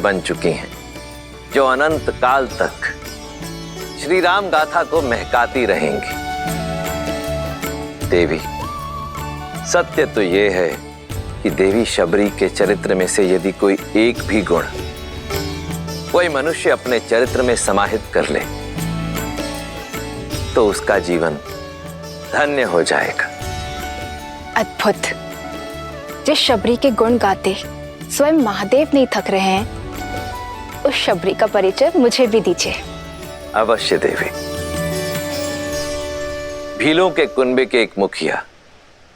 बन चुकी हैं, जो अनंत काल तक श्री राम गाथा को महकाती रहेंगी। देवी, सत्य तो यह है कि देवी शबरी के चरित्र में से यदि कोई एक भी गुण कोई मनुष्य अपने चरित्र में समाहित कर ले तो उसका जीवन धन्य हो जाएगा। अद्भुत। जिस शबरी के गुण गाते स्वयं महादेव नहीं थक रहे हैं, उस शबरी का परिचय मुझे भी दीजिए। अवश्य देवी। भीलों के कुनबे के एक मुखिया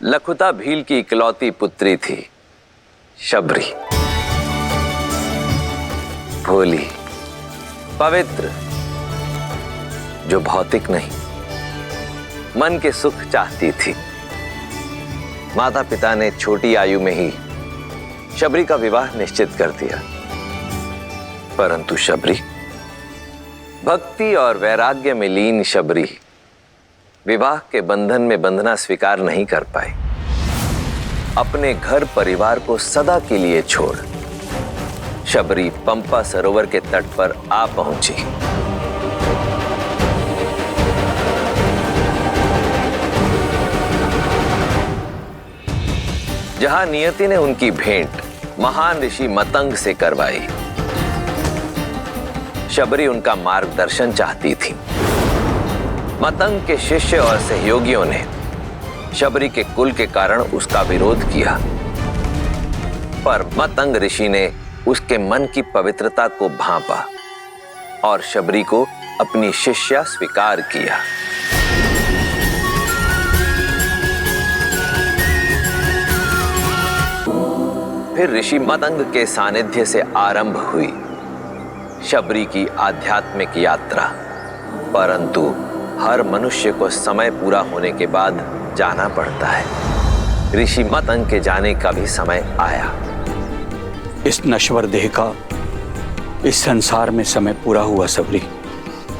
लखुता भील की इकलौती पुत्री थी शबरी। भोली, पवित्र, जो भौतिक नहीं मन के सुख चाहती थी। माता पिता ने छोटी आयु में ही शबरी का विवाह निश्चित कर दिया, परंतु शबरी, भक्ति और वैराग्य में लीन शबरी विवाह के बंधन में बंधना स्वीकार नहीं कर पाई। अपने घर परिवार को सदा के लिए छोड़ शबरी पंपा सरोवर के तट पर आ पहुंची। जहां नियति ने उनकी भेंट महान ऋषि मतंग से करवाई, शबरी उनका मार्गदर्शन चाहती थी। मतंग के शिष्य और सहयोगियों ने शबरी के कुल के कारण उसका विरोध किया, पर मतंग ऋषि ने उसके मन की पवित्रता को भांपा और शबरी को अपनी शिष्या स्वीकार किया। फिर ऋषि मतंग के सानिध्य से आरंभ हुई शबरी की आध्यात्मिक यात्रा, परंतु हर मनुष्य को समय पूरा होने के बाद जाना पड़ता है। ऋषि मतंग के जाने का भी समय आया। इस नश्वर देह का इस संसार में समय पूरा हुआ शबरी।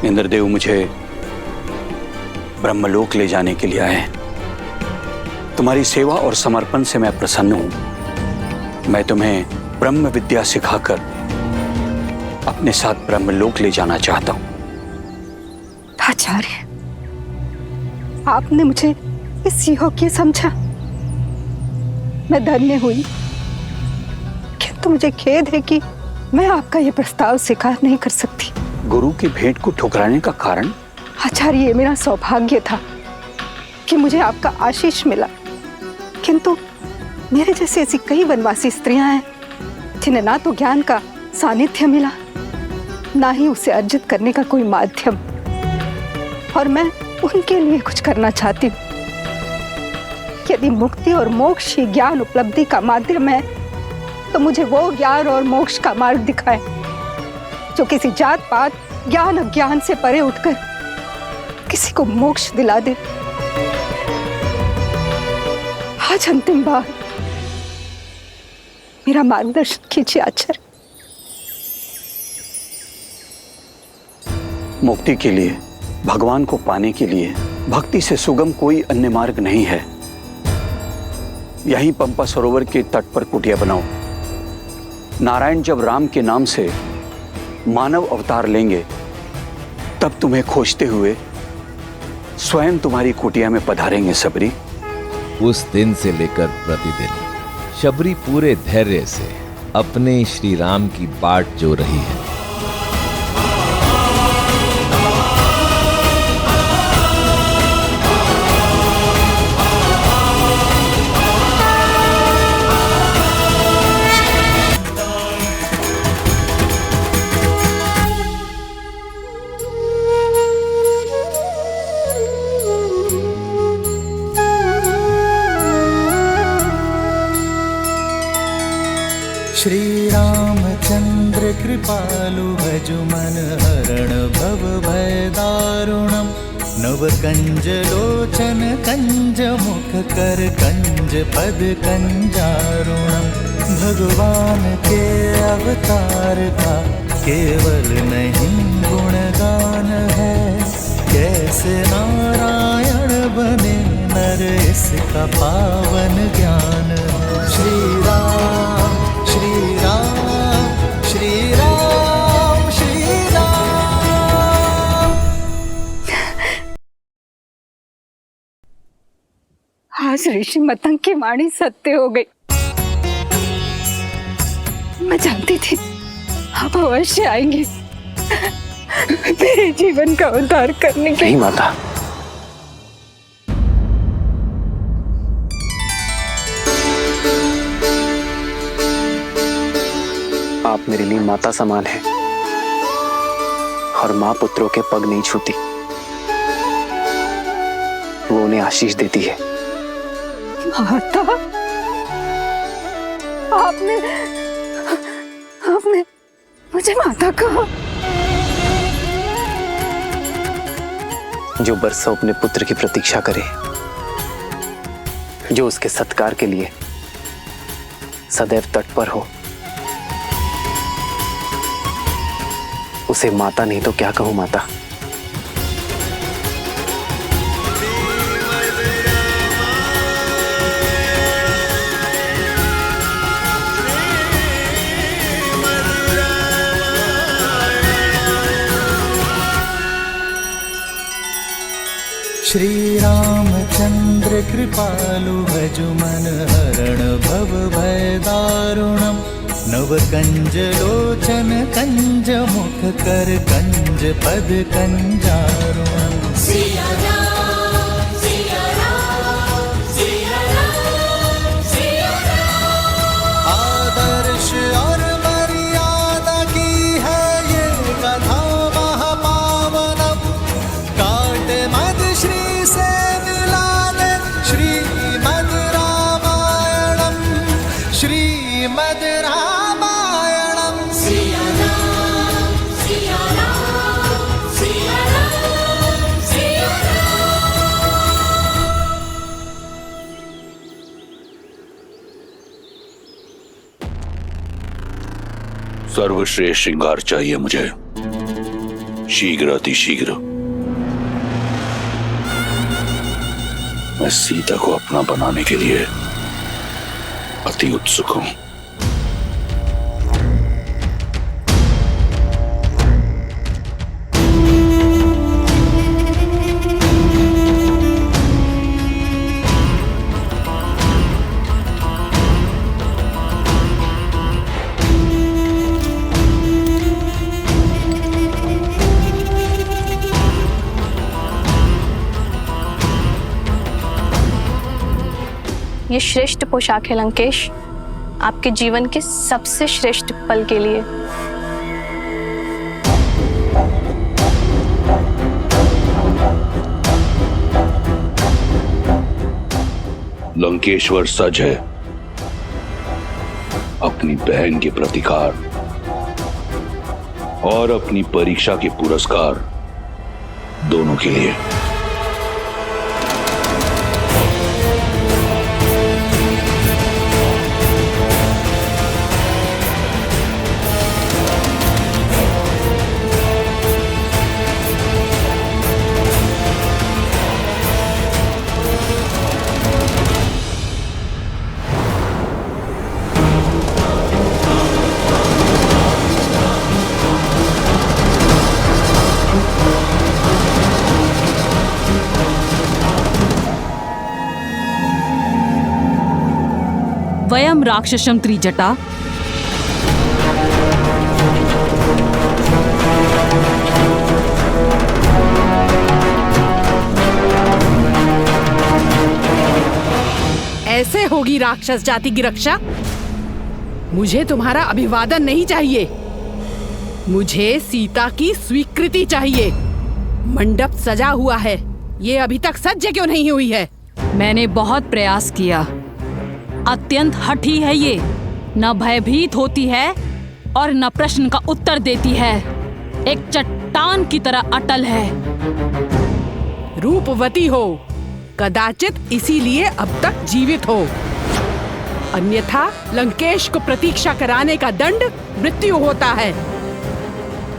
इंद्रदेव मुझे ब्रह्मलोक ले जाने के लिए आए हैं। तुम्हारी सेवा और समर्पण से मैं प्रसन्न हूं। मैं तुम्हें ब्रह्म विद्या सिखाकर अपने साथ ब्रह्मलोक ले जाना चाहता हूं। आचार्य, आपने मुझे इस योग्य समझा। मैं धन्य हुई, किंतु मुझे खेद है कि मैं आपका यह प्रस्ताव स्वीकार नहीं कर सकती। गुरु की भेंट को ठुकराने का कारण? आचार्य, ये मेरा सौभाग्य था कि मुझे आपका आशीष मिला, किंतु मेरे जैसी ऐसी कई वनवासी स्त्रियां हैं जिन्हें ना तो ज्ञान का सानिध्य मिला, ना ही उसे अर्जित करने का कोई माध्यम, और मैं उनके लिए कुछ करना चाहती हूँ। यदि मुक्ति और मोक्ष ही ज्ञान उपलब्धि का माध्यम है, तो मुझे वो ज्ञान और मोक्ष का मार्ग दिखाए जो किसी जात पात, ज्ञान अज्ञान से परे उठकर किसी को मोक्ष दिला दे। आज अंतिम बार मेरा मार्गदर्शन कीजिए आचार्य। मुक्ति के लिए, भगवान को पाने के लिए भक्ति से सुगम कोई अन्य मार्ग नहीं है। यहीं पंपा सरोवर के तट पर कुटिया बनाओ। नारायण जब राम के नाम से मानव अवतार लेंगे, तब तुम्हें खोजते हुए स्वयं तुम्हारी कुटिया में पधारेंगे शबरी। उस दिन से लेकर प्रतिदिन शबरी पूरे धैर्य से अपने श्री राम की बाट जो रही है। श्री रामचंद्र कृपालु भजु मन हरण भव भय दारुणम। नव कंज लोचन कंज मुख कर कंज पद कंजारुणम। भगवान के अवतार का केवल नहीं गुणगान है, कैसे नारायण बने नर इसका पावन ज्ञान है। श्री राम श्री राम श्री राम। आज ऋषि मतंग की वाणी सत्य हो गई। मैं जानती थी आप अवश्य आएंगे मेरे जीवन का उद्धार करने के लिए। नहीं माता, आप मेरे लिए माता समान हैं और माँ पुत्रों के पग नहीं छूती, वो उन्हें आशीष देती है। माता, आपने मुझे माता कहा। जो बरसों अपने पुत्र की प्रतीक्षा करे, जो उसके सत्कार के लिए सदैव तत्पर हो, उसे माता नहीं तो क्या कहूं माता। श्री रामचंद्र कृपालु भजु मन हरण भव भय दारुणम नव कंज लोचन कंज मुख कर कंज पद कंजारुणम। सिया राम, सिया राम, सिया राम, सिया राम। आदर्श और मर्यादा की है ये कथा महापावनम। काट मद श्री से मिला ले श्रीमद् रामायणम, श्रीमद् रामायणम। सिया राम, सिया राम, सिया राम, सिया राम। सर्वश्रेष्ठ श्रृंगार चाहिए मुझे, शीघ्र अतिशीघ्र। मैं सीता को अपना बनाने के लिए अति उत्सुक हूं। ये श्रेष्ठ पोशाक है लंकेश, आपके जीवन के सबसे श्रेष्ठ पल के लिए। लंकेश्वर सज है अपनी बहन के प्रतिकार और अपनी परीक्षा के पुरस्कार दोनों के लिए। वयम राक्षसम त्रिजटा ऐसे होगी राक्षस जाति की रक्षा। मुझे तुम्हारा अभिवादन नहीं चाहिए, मुझे सीता की स्वीकृति चाहिए। मंडप सजा हुआ है, ये अभी तक सज्ज क्यों नहीं हुई है? मैंने बहुत प्रयास किया। अत्यंत हठी है ये, न भयभीत होती है और न प्रश्न का उत्तर देती है, एक चट्टान की तरह अटल है। रूपवती हो, कदाचित इसीलिए अब तक जीवित हो, अन्यथा लंकेश को प्रतीक्षा कराने का दंड मृत्यु होता है।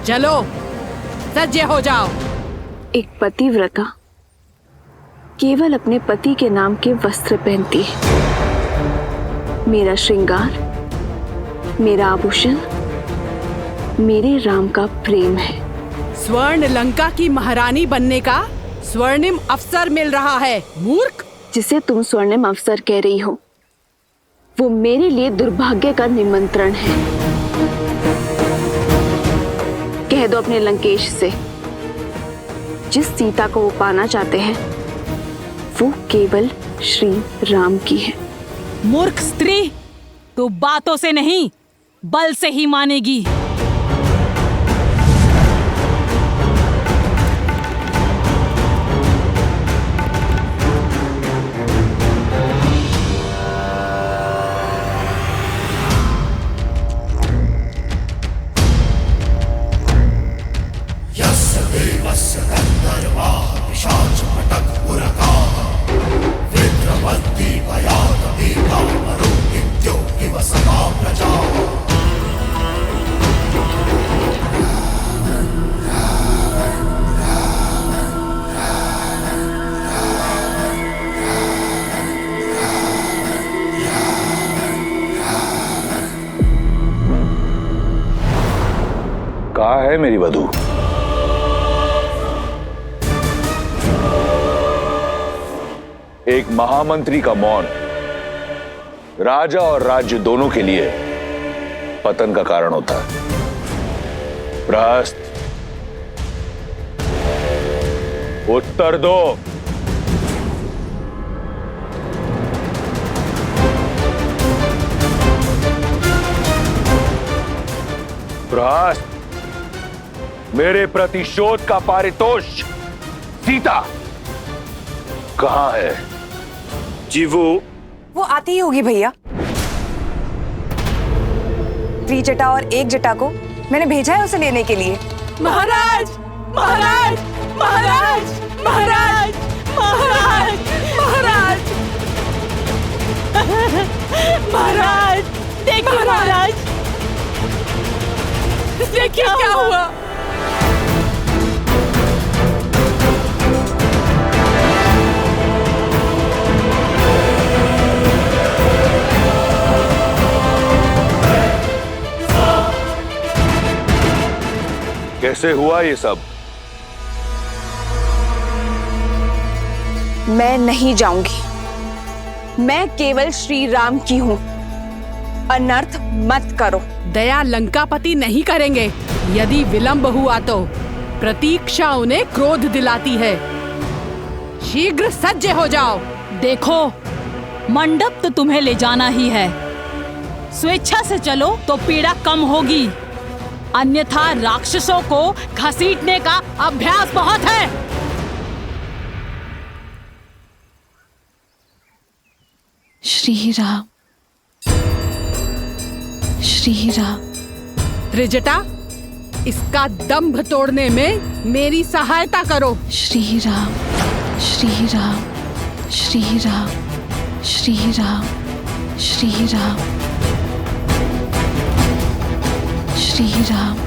चलो सज्ज हो जाओ। एक पतिव्रता केवल अपने पति के नाम के वस्त्र पहनती है। मेरा श्रृंगार, मेरा आभूषण, मेरे राम का प्रेम है। स्वर्ण लंका की महारानी बनने का स्वर्णिम अवसर मिल रहा है। मूर्ख, जिसे तुम स्वर्णिम अवसर कह रही हो वो मेरे लिए दुर्भाग्य का निमंत्रण है। कह दो अपने लंकेश से जिस सीता को वो पाना चाहते हैं वो केवल श्री राम की है। मूर्ख स्त्री, तू बातों से नहीं बल से ही मानेगी। कहाँ है मेरी वधू? एक महामंत्री का मौन राजा और राज्य दोनों के लिए पतन का कारण होता है। प्रहस्त, उत्तर दो। प्रहस्त, मेरे प्रतिशोध का पारितोष सीता कहां है? जी वो आती ही होगी भैया। 3 जटा और 1 जटा को मैंने भेजा है उसे लेने के लिए। महाराज महाराज महाराज महाराज महाराज महाराज महाराज देखिए महाराज, देखिए क्या हुआ। कैसे हुआ ये सब? मैं नहीं जाऊंगी। मैं केवल श्री राम की हूं। अनर्थ मत करो। दया लंकापति नहीं करेंगे। यदि विलंब हुआ तो प्रतीक्षा उन्हें क्रोध दिलाती है। शीघ्र सज्ज हो जाओ। देखो, मंडप तो तुम्हें ले जाना ही है। स्वेच्छा से चलो तो पीड़ा कम होगी, अन्यथा राक्षसों को घसीटने का अभ्यास बहुत है। श्री राम श्री राम। त्रिजटा, इसका दंभ तोड़ने में मेरी सहायता करो। श्री राम श्री राम श्री राम श्री राम श्री राम श्री राम।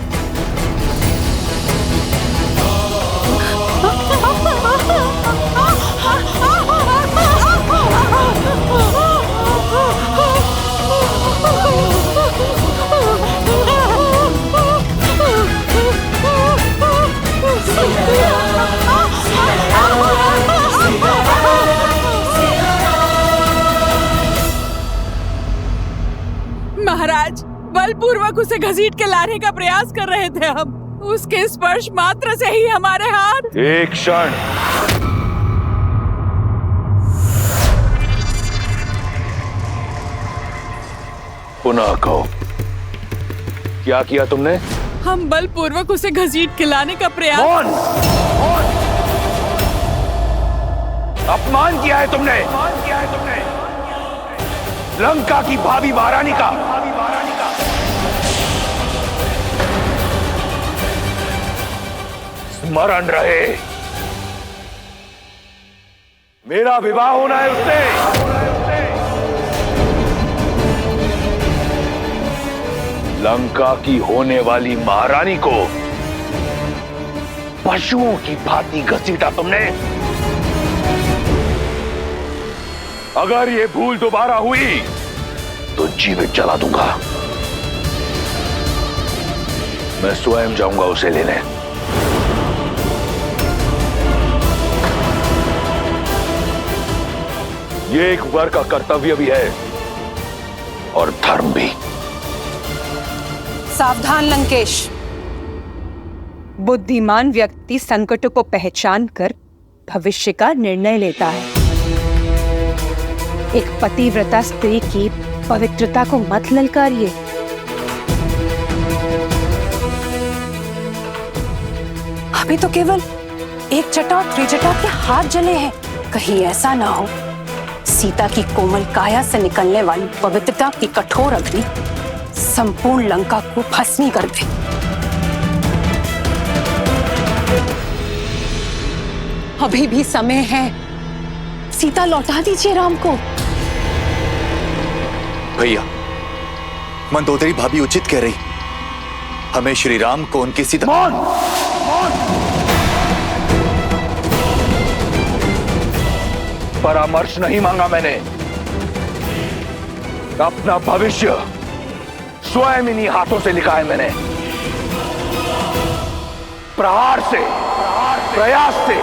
महाराज, बलपूर्वक उसे घसीट के लाने का प्रयास कर रहे थे हम। उसके स्पर्श मात्र से ही हमारे हाथ। एक क्षण। पुनः कहो, क्या किया तुमने? हम बलपूर्वक उसे घसीट के लाने का प्रयास। मौन! मौन! अपमान किया है तुमने। लंका की भावी महारानी का। स्मरण रहे, मेरा विवाह होना है उससे। लंका की होने वाली महारानी को पशुओं की भांति घसीटा तुमने। अगर ये भूल दोबारा हुई तो जीवित जला दूंगा। मैं स्वयं जाऊंगा उसे लेने। ये एक वर का कर्तव्य भी है और धर्म भी। सावधान लंकेश। बुद्धिमान व्यक्ति संकटों को पहचान कर भविष्य का निर्णय लेता है। एक पतिव्रता स्त्री की पवित्रता को मत ललकारिए। अभी तो केवल एक जटा और त्रिजटा के हाथ जले हैं। कहीं ऐसा ना हो सीता की कोमल काया से निकलने वाली पवित्रता की कठोर अग्नि संपूर्ण लंका को भस्मी कर दे। अभी भी समय है, सीता लौटा दीजिए राम को। भैया, मंदोदरी भाभी उचित कह रही, हमें श्री राम को उनकी सीता। परामर्श नहीं मांगा मैंने, अपना भविष्य स्वयं इन्हीं हाथों से लिखा है मैंने। प्रहार से, प्रयास से,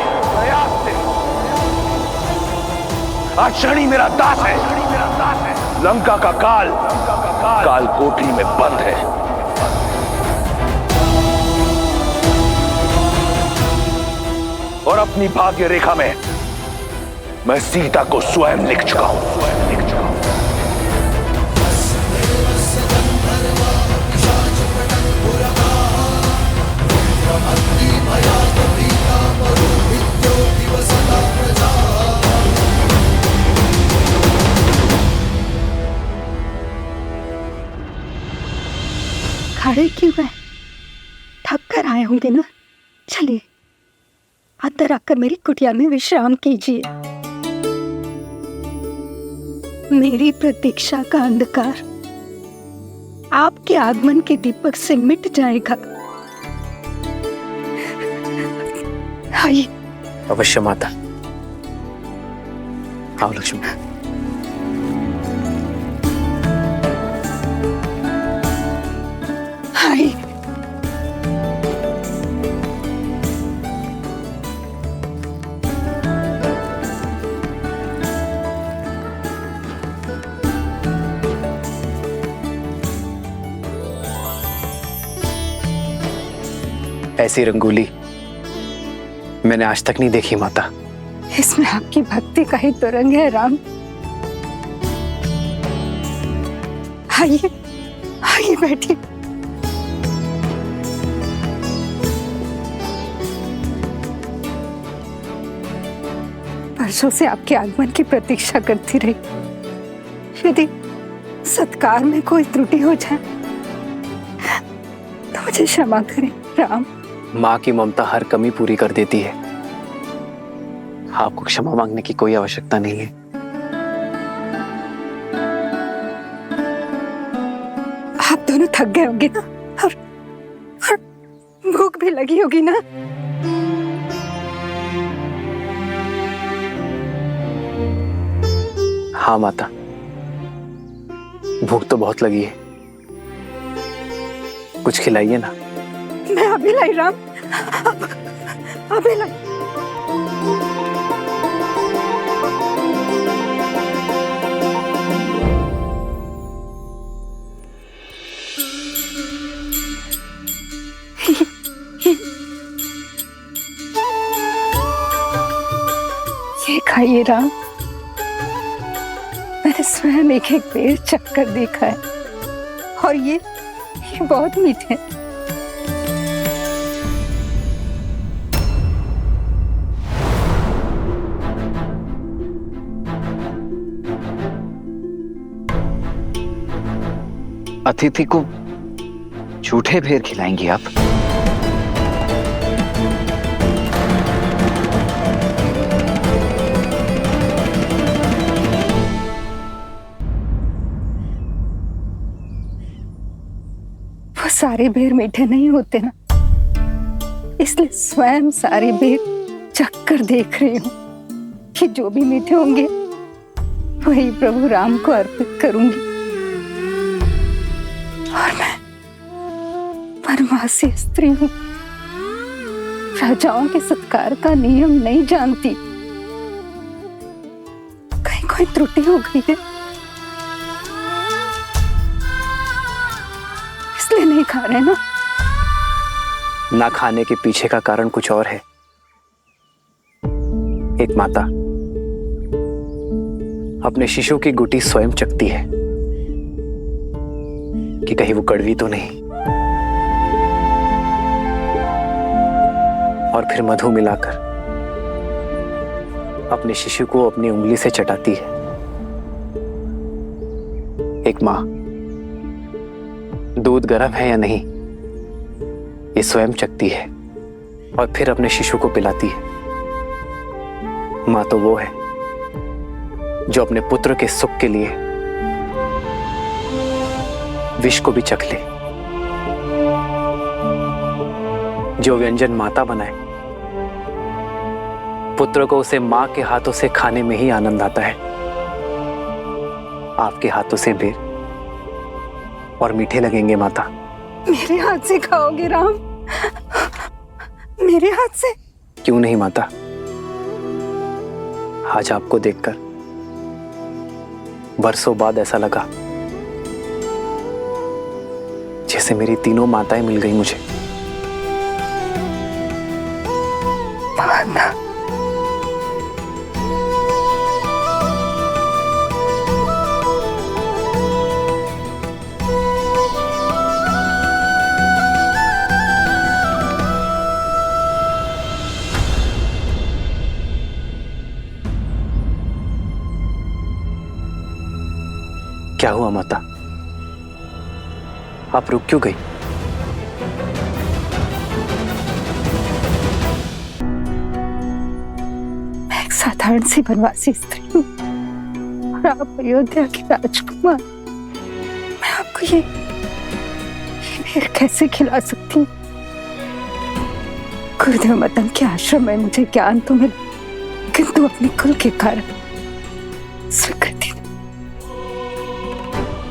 आज शनि मेरा दास है। लंका का काल कोठरी में बंद है। और अपनी भाग्य रेखा में मैं सीता को स्वयं लिख चुका हूं। खड़े क्यों है? थक कर आए होंगे ना। चलिए अंदर आकर मेरी कुटिया में विश्राम कीजिए। मेरी प्रतीक्षा का अंधकार आपके आगमन के दीपक से मिट जाएगा। आइए। अवश्य माता। आओ लक्ष्मी। आइए। ऐसी रंगोली मैंने आज तक नहीं देखी माता। इसमें आपकी भक्ति का ही तो रंग है राम। आइए आइए बैठिए। वर्षों से आपके आगमन की प्रतीक्षा करती रही। यदि सत्कार में कोई त्रुटि हो जाए तो मुझे क्षमा करें राम। माँ की ममता हर कमी पूरी कर देती है। आपको क्षमा मांगने की कोई आवश्यकता नहीं है। आप दोनों थक गए होंगे ना, और भूख भी लगी होगी ना। हाँ माता, भूख तो बहुत लगी है। कुछ खिलाइए ना। मैं अभी लाई राम, अभी लाई। ये खाइए राम। मैंने स्वयं एक एक पेड़ चक्कर देखा है और ये बहुत मीठे हैं। अतिथि को झूठे भेर खिलाएंगी आप? वो सारे भेर मीठे नहीं होते ना, इसलिए स्वयं सारे भेर चक्कर देख रही हूँ कि जो भी मीठे होंगे वही प्रभु राम को अर्पित करूंगी। और मैं वनवासी स्त्री हूँ, राजाओं के सत्कार का नियम नहीं जानती। कहीं कोई त्रुटि हो गई है, इसलिए नहीं खा रहे ना? ना खाने के पीछे का कारण कुछ और है। एक माता अपने शिशु की गुटी स्वयं चखती है कि कहीं वो कड़वी तो नहीं, और फिर मधु मिलाकर अपने शिशु को अपनी उंगली से चटाती है। एक माँ दूध गर्म है या नहीं ये स्वयं चखती है और फिर अपने शिशु को पिलाती है। माँ तो वो है जो अपने पुत्र के सुख के लिए विष को भी चख ले। जो व्यंजन माता बनाए, पुत्र को उसे माँ के हाथों से खाने में ही आनंद आता है। आपके हाथों से बेर और मीठे लगेंगे माता। मेरे हाथ से खाओगे राम? मेरे हाथ से? क्यों नहीं माता, आज आपको देखकर बरसों बाद ऐसा लगा जैसे मेरी तीनों माताएं मिल गई मुझे। माता, क्या हुआ माता, आप रुक क्यों गई? मैं एक साधारण सी वनवासी स्त्री हूँ और आप अयोध्या के राजकुमार। मैं आपको ये बेर कैसे खिला सकती हूँ? गुरुदेव मदन के आश्रम में मुझे ज्ञान तो मिला, किंतु अपने कुल के कारण स्वीकृति,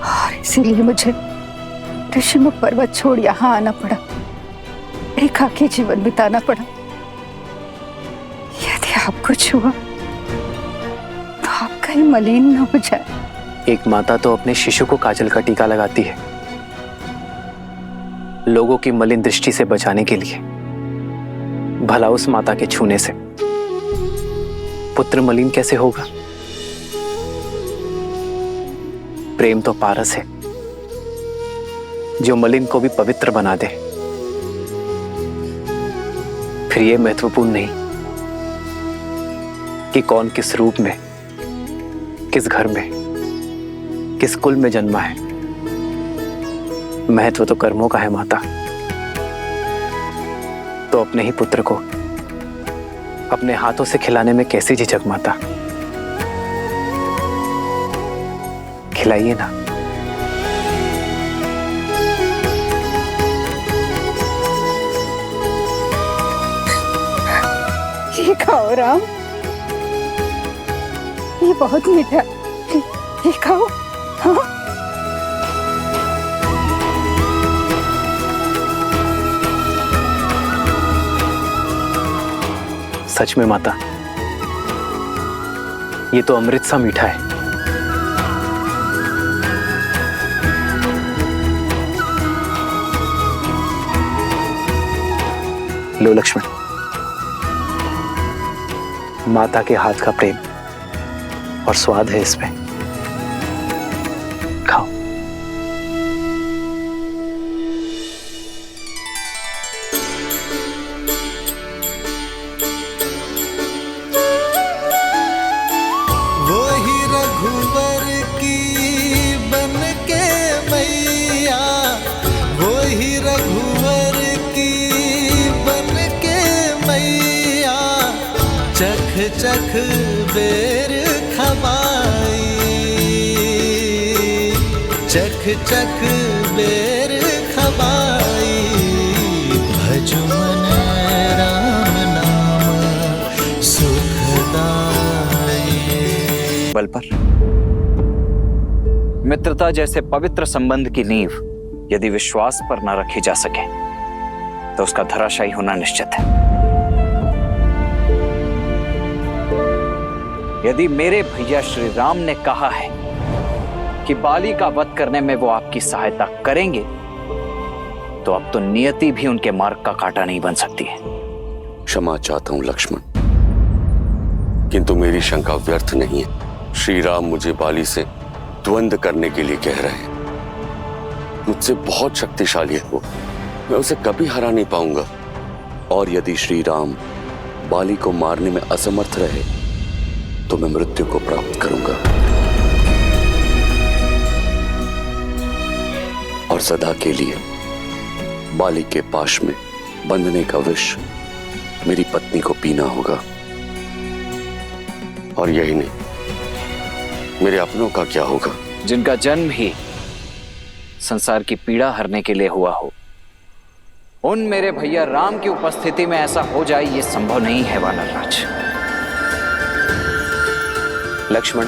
और इसीलिए मुझे ऋषिमुख पर्वत छोड़ यहाँ आना पड़ा, एकाकी जीवन बिताना पड़ा। यदि आपको छुआ तो आप कहीं मलिन न हो जाए। एक माता तो अपने शिशु को काजल का टीका लगाती है लोगों की मलिन दृष्टि से बचाने के लिए। भला उस माता के छूने से पुत्र मलिन कैसे होगा? प्रेम तो पारस है जो मलिन को भी पवित्र बना दे। फिर यह महत्वपूर्ण नहीं कि कौन किस रूप में, किस घर में, किस कुल में जन्मा है। महत्व तो कर्मों का है माता। तो अपने ही पुत्र को अपने हाथों से खिलाने में कैसी झिझक माता? खिलाइए ना। ये खाओ राम, ये बहुत मीठा, ये खाओ। हाँ, सच में माता, ये तो अमृत सा मीठा है। लो लक्ष्मण, माता के हाथ का प्रेम और स्वाद है इसमें, खाओ। वही रघुवर की बन के मैया, वही रघुवर की बन के मैया, चख चख बेर खबाई, चख चख बेर खबाई, भज मन राम नाम सुखदाई। बल पर मित्रता जैसे पवित्र संबंध की नींव यदि विश्वास पर न रखी जा सके तो उसका धराशायी होना निश्चित है। यदि मेरे भैया श्री राम ने कहा है कि बाली का वध करने में वो आपकी सहायता करेंगे, तो अब तो नियति भी उनके मार्ग का कांटा नहीं बन सकती है। क्षमा चाहता हूं लक्ष्मण, किंतु मेरी शंका व्यर्थ नहीं है। श्री राम मुझे बाली से द्वंद्व करने के लिए कह रहे हैं। मुझसे बहुत शक्तिशाली है वो, मैं उसे कभी हरा नहीं पाऊंगा। और यदि श्री राम बाली को मारने में असमर्थ रहे तो मैं मृत्यु को प्राप्त करूंगा और सदा के लिए बाली के पाश में बंधने का विष मेरी पत्नी को पीना होगा। और यही नहीं, मेरे अपनों का क्या होगा? जिनका जन्म ही संसार की पीड़ा हरने के लिए हुआ हो, उन मेरे भैया राम की उपस्थिति में ऐसा हो जाए, ये संभव नहीं है वानरराज। लक्ष्मण,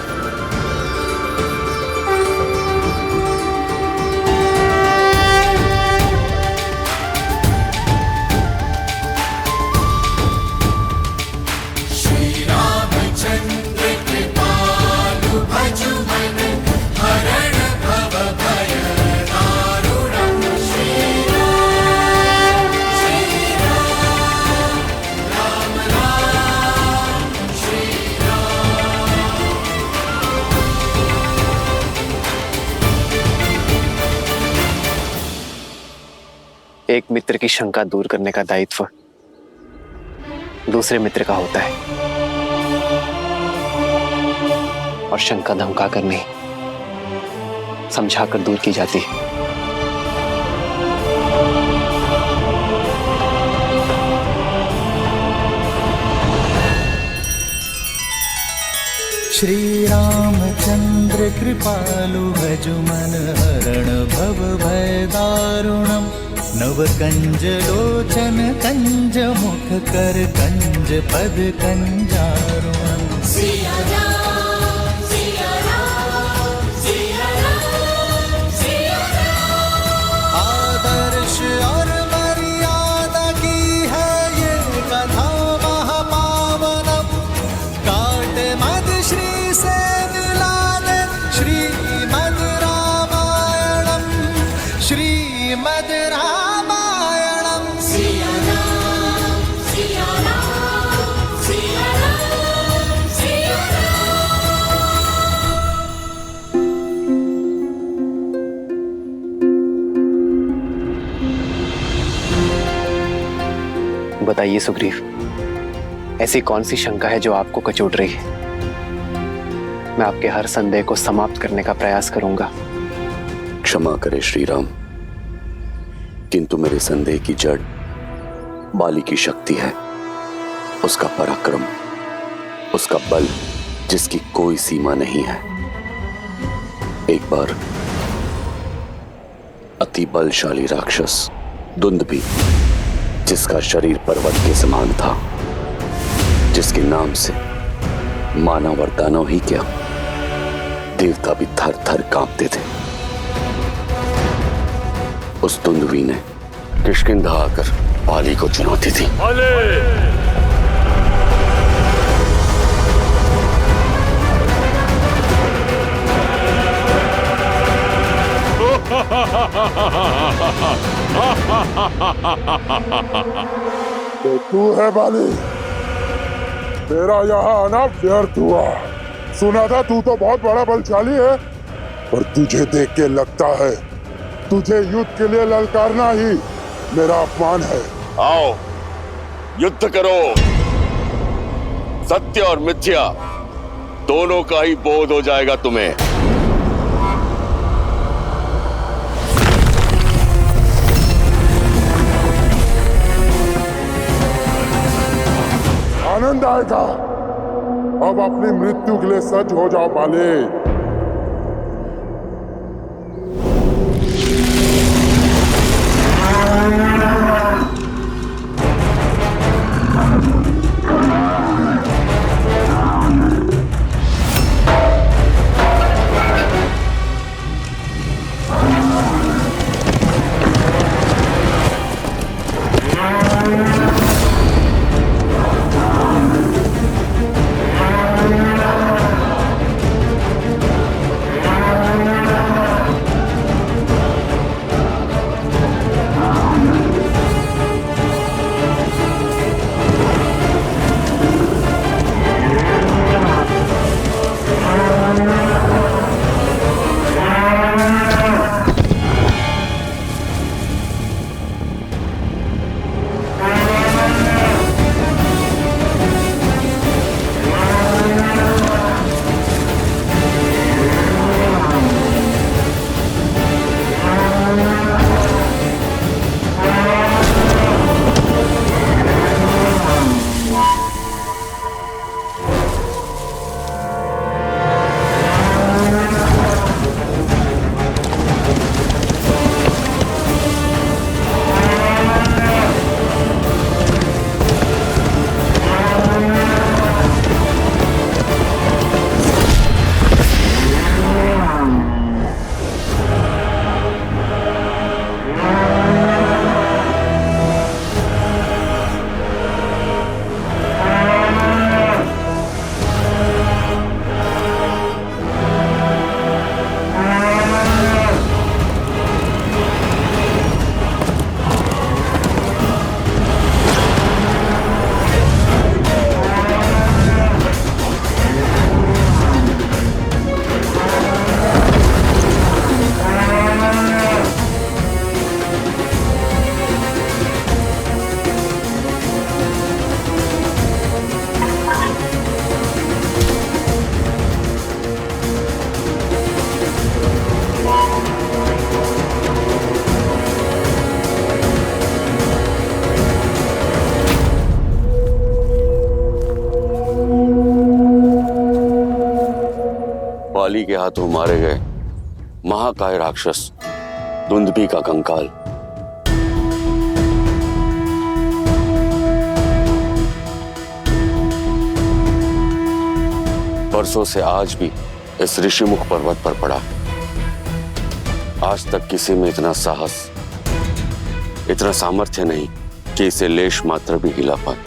श्री रामचंद्र कृपालु भजु मन हरण भव भय दारुणम्। श्री राम राम राम श्री एक मित्र की शंका दूर करने का दायित्व दूसरे मित्र का होता है, और शंका धमका कर नहीं, समझाकर दूर की जाती है। श्री रामचंद्र कृपालु भजु मन हरण भव भय दारुणम्। नव कंज लोचन कंज मुख कर कंज पद कंजारुणम्। सिया राम सिया राम सिया राम सिया राम। आदर्श और मर्यादा की है ये कथा महापावनम्। काट मद श्री से मिला दे श्रीमद् रामायणम्। श्रीमद् रामायणम्। सिया राम सिया राम सिया राम सिया बताइए सुग्रीव, ऐसी कौन सी शंका है जो आपको कचोट रही है? मैं आपके हर संदेह को समाप्त करने का प्रयास करूंगा। क्षमा करे श्री राम, किंतु मेरे संदेह की जड़ बाली की शक्ति है, उसका पराक्रम, उसका बल जिसकी कोई सीमा नहीं है। एक बार अति बलशाली राक्षस दुंदुभि, जिसका शरीर पर्वत के समान था, जिसके नाम से मानव और दानव ही क्या, देवता भी थर थर कांपते थे, उस दुंदुभि ने किष्किंधा आकर बाली को चुनौती दी। तो तू है बाली? तेरा यहाँ आना व्यर्थ हुआ। सुना था तू तो बहुत बड़ा बलशाली है, पर तुझे देख के लगता है तुझे युद्ध के लिए ललकारना ही मेरा अपमान है। आओ युद्ध करो। सत्य और मिथ्या दोनों का ही बोध हो जाएगा तुम्हें। आनंद आएगा। अब अपनी मृत्यु के लिए सज्ज हो जाओ बाली। बाली के हाथों मारे गए महाकाय राक्षस दुंदुभी का कंकाल। बरसों से आज भी इस ऋषिमुख पर्वत पर पड़ा है। आज तक किसी में इतना साहस, इतना सामर्थ्य नहीं कि इसे लेश मात्र भी हिला पाए,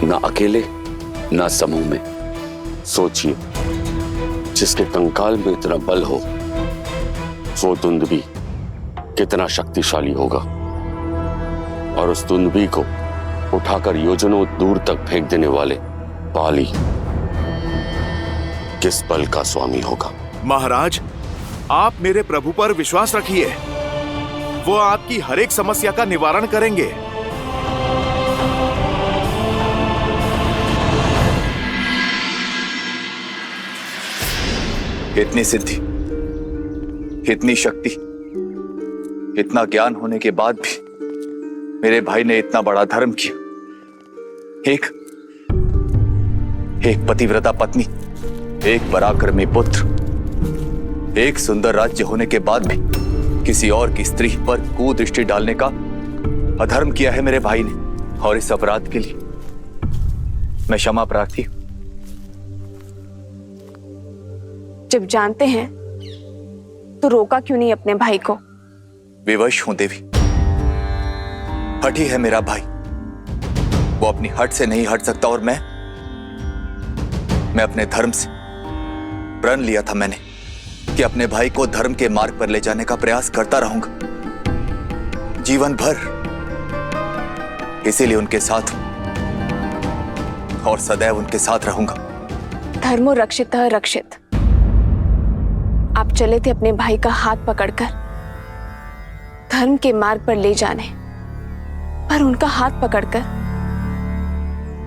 ना अकेले ना समूह में। सोचिए, जिसके कंकाल में इतना बल हो वो दुंदुभी कितना शक्तिशाली होगा, और उस दुंदुभी को उठाकर योजनों दूर तक फेंक देने वाले बाली किस बल का स्वामी होगा। महाराज, आप मेरे प्रभु पर विश्वास रखिए, वो आपकी हर एक समस्या का निवारण करेंगे। इतनी सिद्धि, इतनी शक्ति, इतना ज्ञान होने के बाद भी मेरे भाई ने इतना बड़ा धर्म किया। एक पतिव्रता पत्नी, एक पराक्रमी पुत्र, एक सुंदर राज्य होने के बाद भी किसी और की स्त्री पर कुदृष्टि डालने का अधर्म किया है मेरे भाई ने, और इस अपराध के लिए मैं क्षमा प्रार्थी हूं। जब जानते हैं तो रोका क्यों नहीं अपने भाई को? विवश हूं देवी, हठी है मेरा भाई, वो अपनी हट से नहीं हट सकता, और मैं अपने धर्म से प्रण लिया था मैंने कि अपने भाई को धर्म के मार्ग पर ले जाने का प्रयास करता रहूंगा जीवन भर। इसीलिए उनके साथ हूं और सदैव उनके साथ रहूंगा। धर्मो रक्षितः रक्षित। आप चले थे अपने भाई का हाथ पकड़कर धर्म के मार्ग पर ले जाने, पर उनका हाथ पकड़कर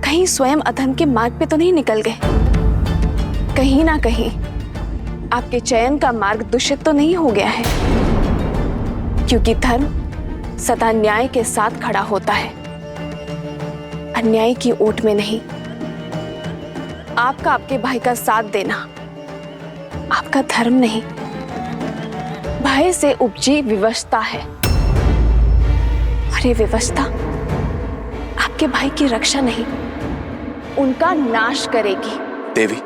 कहीं स्वयं अधर्म के मार्ग पे तो नहीं निकल गए? कहीं ना कहीं आपके चयन का मार्ग दूषित तो नहीं हो गया है? क्योंकि धर्म सदा न्याय के साथ खड़ा होता है, अन्याय की ओट में नहीं। आपका आपके भाई का साथ देना आपका धर्म नहीं, भय से उपजी विवशता है, और ये विवशता आपके भाई की रक्षा नहीं, उनका नाश करेगी। देवी,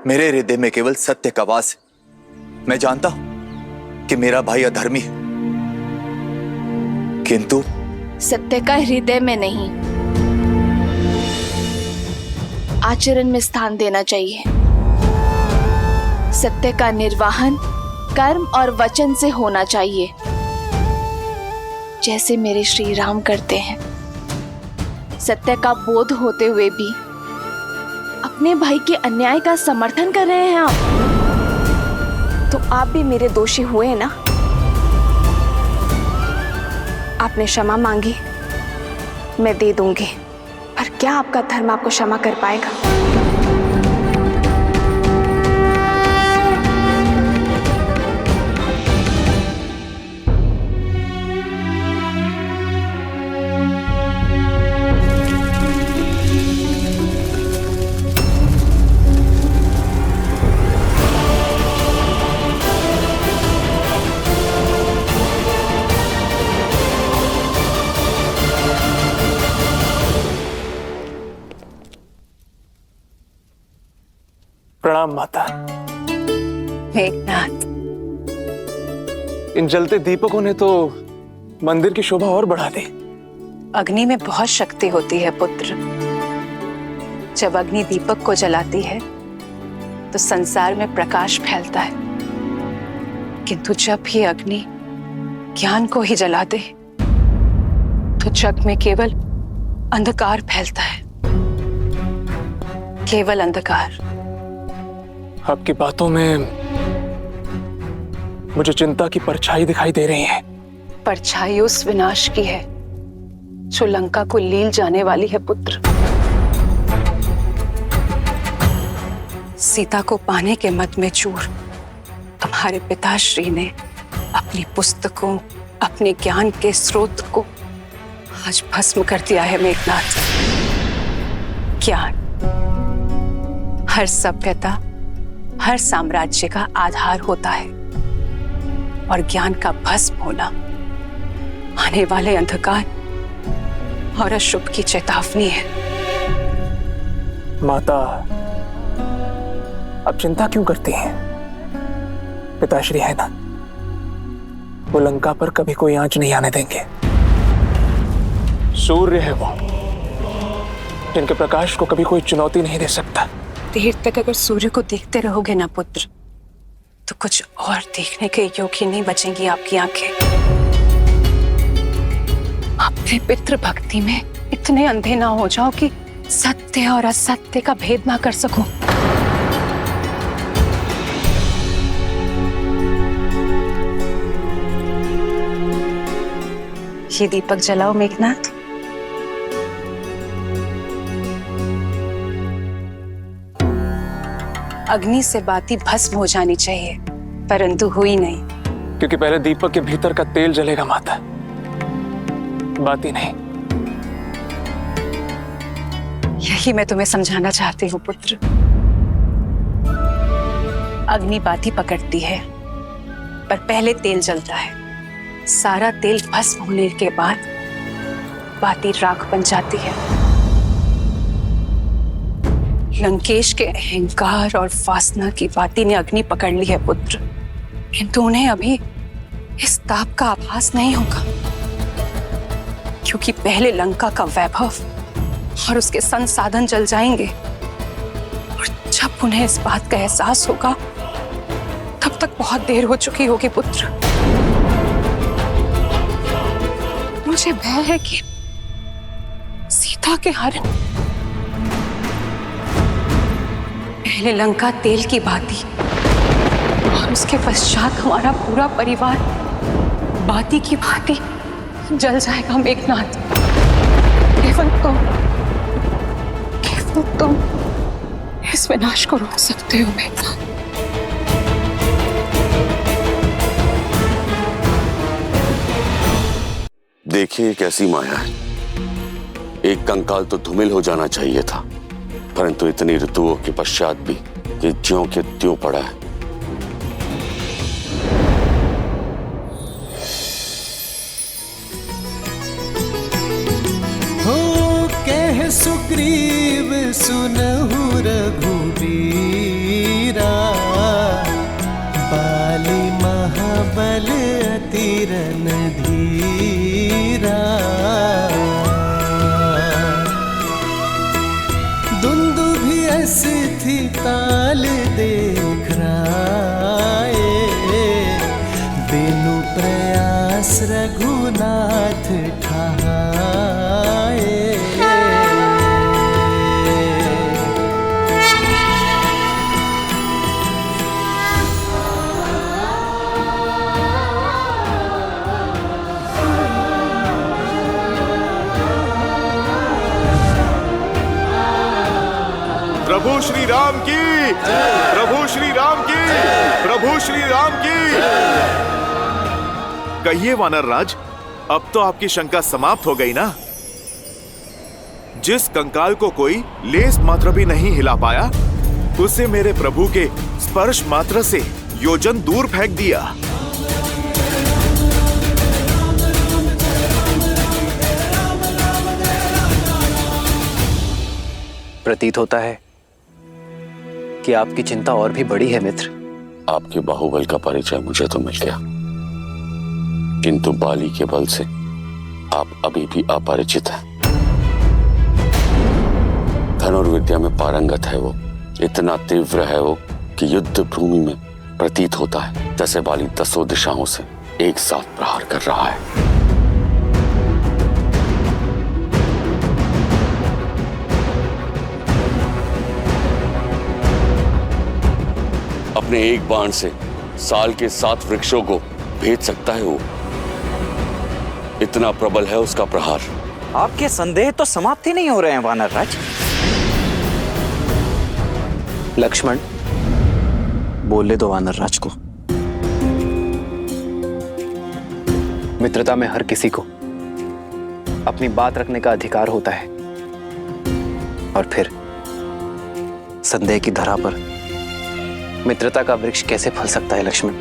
मेरे हृदय में केवल सत्य का वास है। मैं जानता हूं कि मेरा भाई अधर्मी है, किंतु सत्य का हृदय में नहीं, आचरण में स्थान देना चाहिए। सत्य का निर्वाहन कर्म और वचन से होना चाहिए, जैसे मेरे श्री राम करते हैं। सत्य का बोध होते हुए भी अपने भाई के अन्याय का समर्थन कर रहे हैं आप, तो आप भी मेरे दोषी हुए ना। आपने क्षमा मांगी, मैं दे दूंगी, पर क्या आपका धर्म आपको क्षमा कर पाएगा? प्रणाम माता। मेघनाथ, इन जलते दीपकों ने तो मंदिर की शोभा और बढ़ा दी। अग्नि में बहुत शक्ति होती है पुत्र। जब अग्नि दीपक को जलाती है तो संसार में प्रकाश फैलता है, किंतु जब ही अग्नि ज्ञान को ही जला दे तो जग में केवल अंधकार फैलता है, केवल अंधकार। आपकी बातों में मुझे चिंता की परछाई दिखाई दे रही है। परछाई उस विनाश की है जो लंका को लील जाने वाली है पुत्र। सीता को पाने के मद में चूर तुम्हारे पिताश्री ने अपनी पुस्तकों, अपने ज्ञान के स्रोत को आज भस्म कर दिया है मेघनाथ। ज्ञान हर सभ्यता, हर साम्राज्य का आधार होता है और ज्ञान का भस्म होना आने वाले अंधकार और अशुभ की चेतावनी है। माता, अब चिंता क्यों करती हैं? पिताश्री है ना, वो लंका पर कभी कोई आंच नहीं आने देंगे। सूर्य है वो, जिनके प्रकाश को कभी कोई चुनौती नहीं दे सकता। देर तक अगर सूर्य को देखते रहोगे ना पुत्र, तो कुछ और देखने के योग्य नहीं बचेंगी आपकी आंखें। अपने पितृ भक्ति में इतने अंधे ना हो जाओ कि सत्य और असत्य का भेद ना कर सको। ये दीपक जलाओ मेघनाथ। अग्नि से बाती भस्म हो जानी चाहिए, परंतु हुई नहीं। क्योंकि पहले दीपक के भीतर का तेल जलेगा माता, बाती नहीं। यही मैं तुम्हें समझाना चाहती हूँ पुत्र। अग्नि बाती पकड़ती है, पर पहले तेल जलता है। सारा तेल भस्म होने के बाद बाती राख बन जाती है। लंकेश के अहंकार और वासना की बाती ने अग्नि पकड़ ली है पुत्र, किंतु उन्हें अभी इस ताप का आभास नहीं होगा, क्योंकि पहले लंका का वैभव और उसके संसाधन जल जाएंगे, और जब उन्हें इस बात का एहसास होगा तब तक बहुत देर हो चुकी होगी पुत्र। मुझे भय है कि सीता के हरण पहले लंका तेल की बाती और उसके पश्चात हमारा पूरा परिवार बाती की भांति जल जाएगा मेघनाथ। केवल तुम इस विनाश को रोक सकते हो मेघनाथ। देखिए कैसी माया है। एक कंकाल तो धूमिल हो जाना चाहिए था, परंतु इतनी ऋतुओं के पश्चात भी ये ज्यों के त्यों पड़ा है। हो कह सुग्रीव सुनहु रघुबीरा, बाली महाबल अति रणधीरा। दुंदुभि अस्ति ताल देख राए, बिनु प्रयास रघुनाथ ठाए। प्रभु श्री राम की, प्रभु श्री राम की, प्रभु श्री राम की। कहिए वानर राज, अब तो आपकी शंका समाप्त हो गई ना? जिस कंकाल को कोई लेस मात्र भी नहीं हिला पाया, उसे मेरे प्रभु के स्पर्श मात्र से योजन दूर फेंक दिया। प्रतीत होता है कि आपकी चिंता और भी बड़ी है मित्र। आपके बाहुबल का परिचय मुझे तो मिल गया, किंतु बाली के बल से आप अभी भी अपरिचित हैं। धनुर्विद्या में पारंगत है वो, इतना तीव्र है वो कि युद्ध भूमि में प्रतीत होता है जैसे बाली 10 दिशाओं से एक साथ प्रहार कर रहा है। अपने एक बाण से साल के 7 वृक्षों को भेद सकता है वो, इतना प्रबल है उसका प्रहार। आपके संदेह तो समाप्त ही नहीं हो रहे हैं वानर राज। लक्ष्मण, बोलने दो वानर राज को। मित्रता में हर किसी को अपनी बात रखने का अधिकार होता है, और फिर संदेह की धरा पर मित्रता का वृक्ष कैसे फल सकता है लक्ष्मण?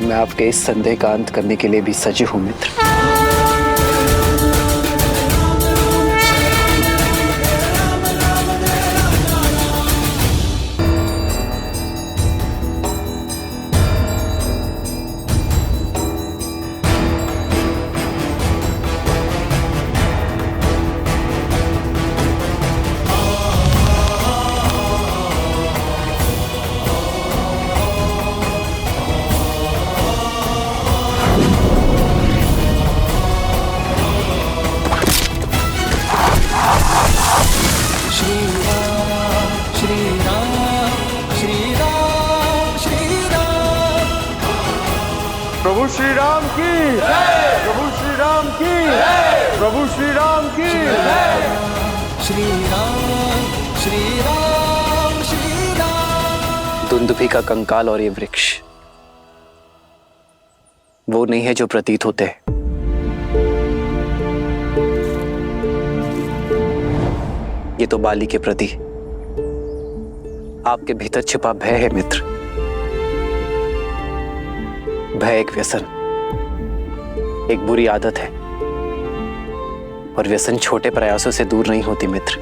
मैं आपके इस संदेह का अंत करने के लिए भी सजग हूं मित्र। प्रभु श्री राम की प्रभु श्री राम की प्रभु श्री राम की श्री राम श्री राम श्री राम। दुंदुभि का कंकाल और ये वृक्ष वो नहीं है जो प्रतीत होते हैं। ये तो बाली के प्रति आपके भीतर छिपा भय है मित्र। भय एक व्यसन, एक बुरी आदत है, और व्यसन छोटे प्रयासों से दूर नहीं होती मित्र।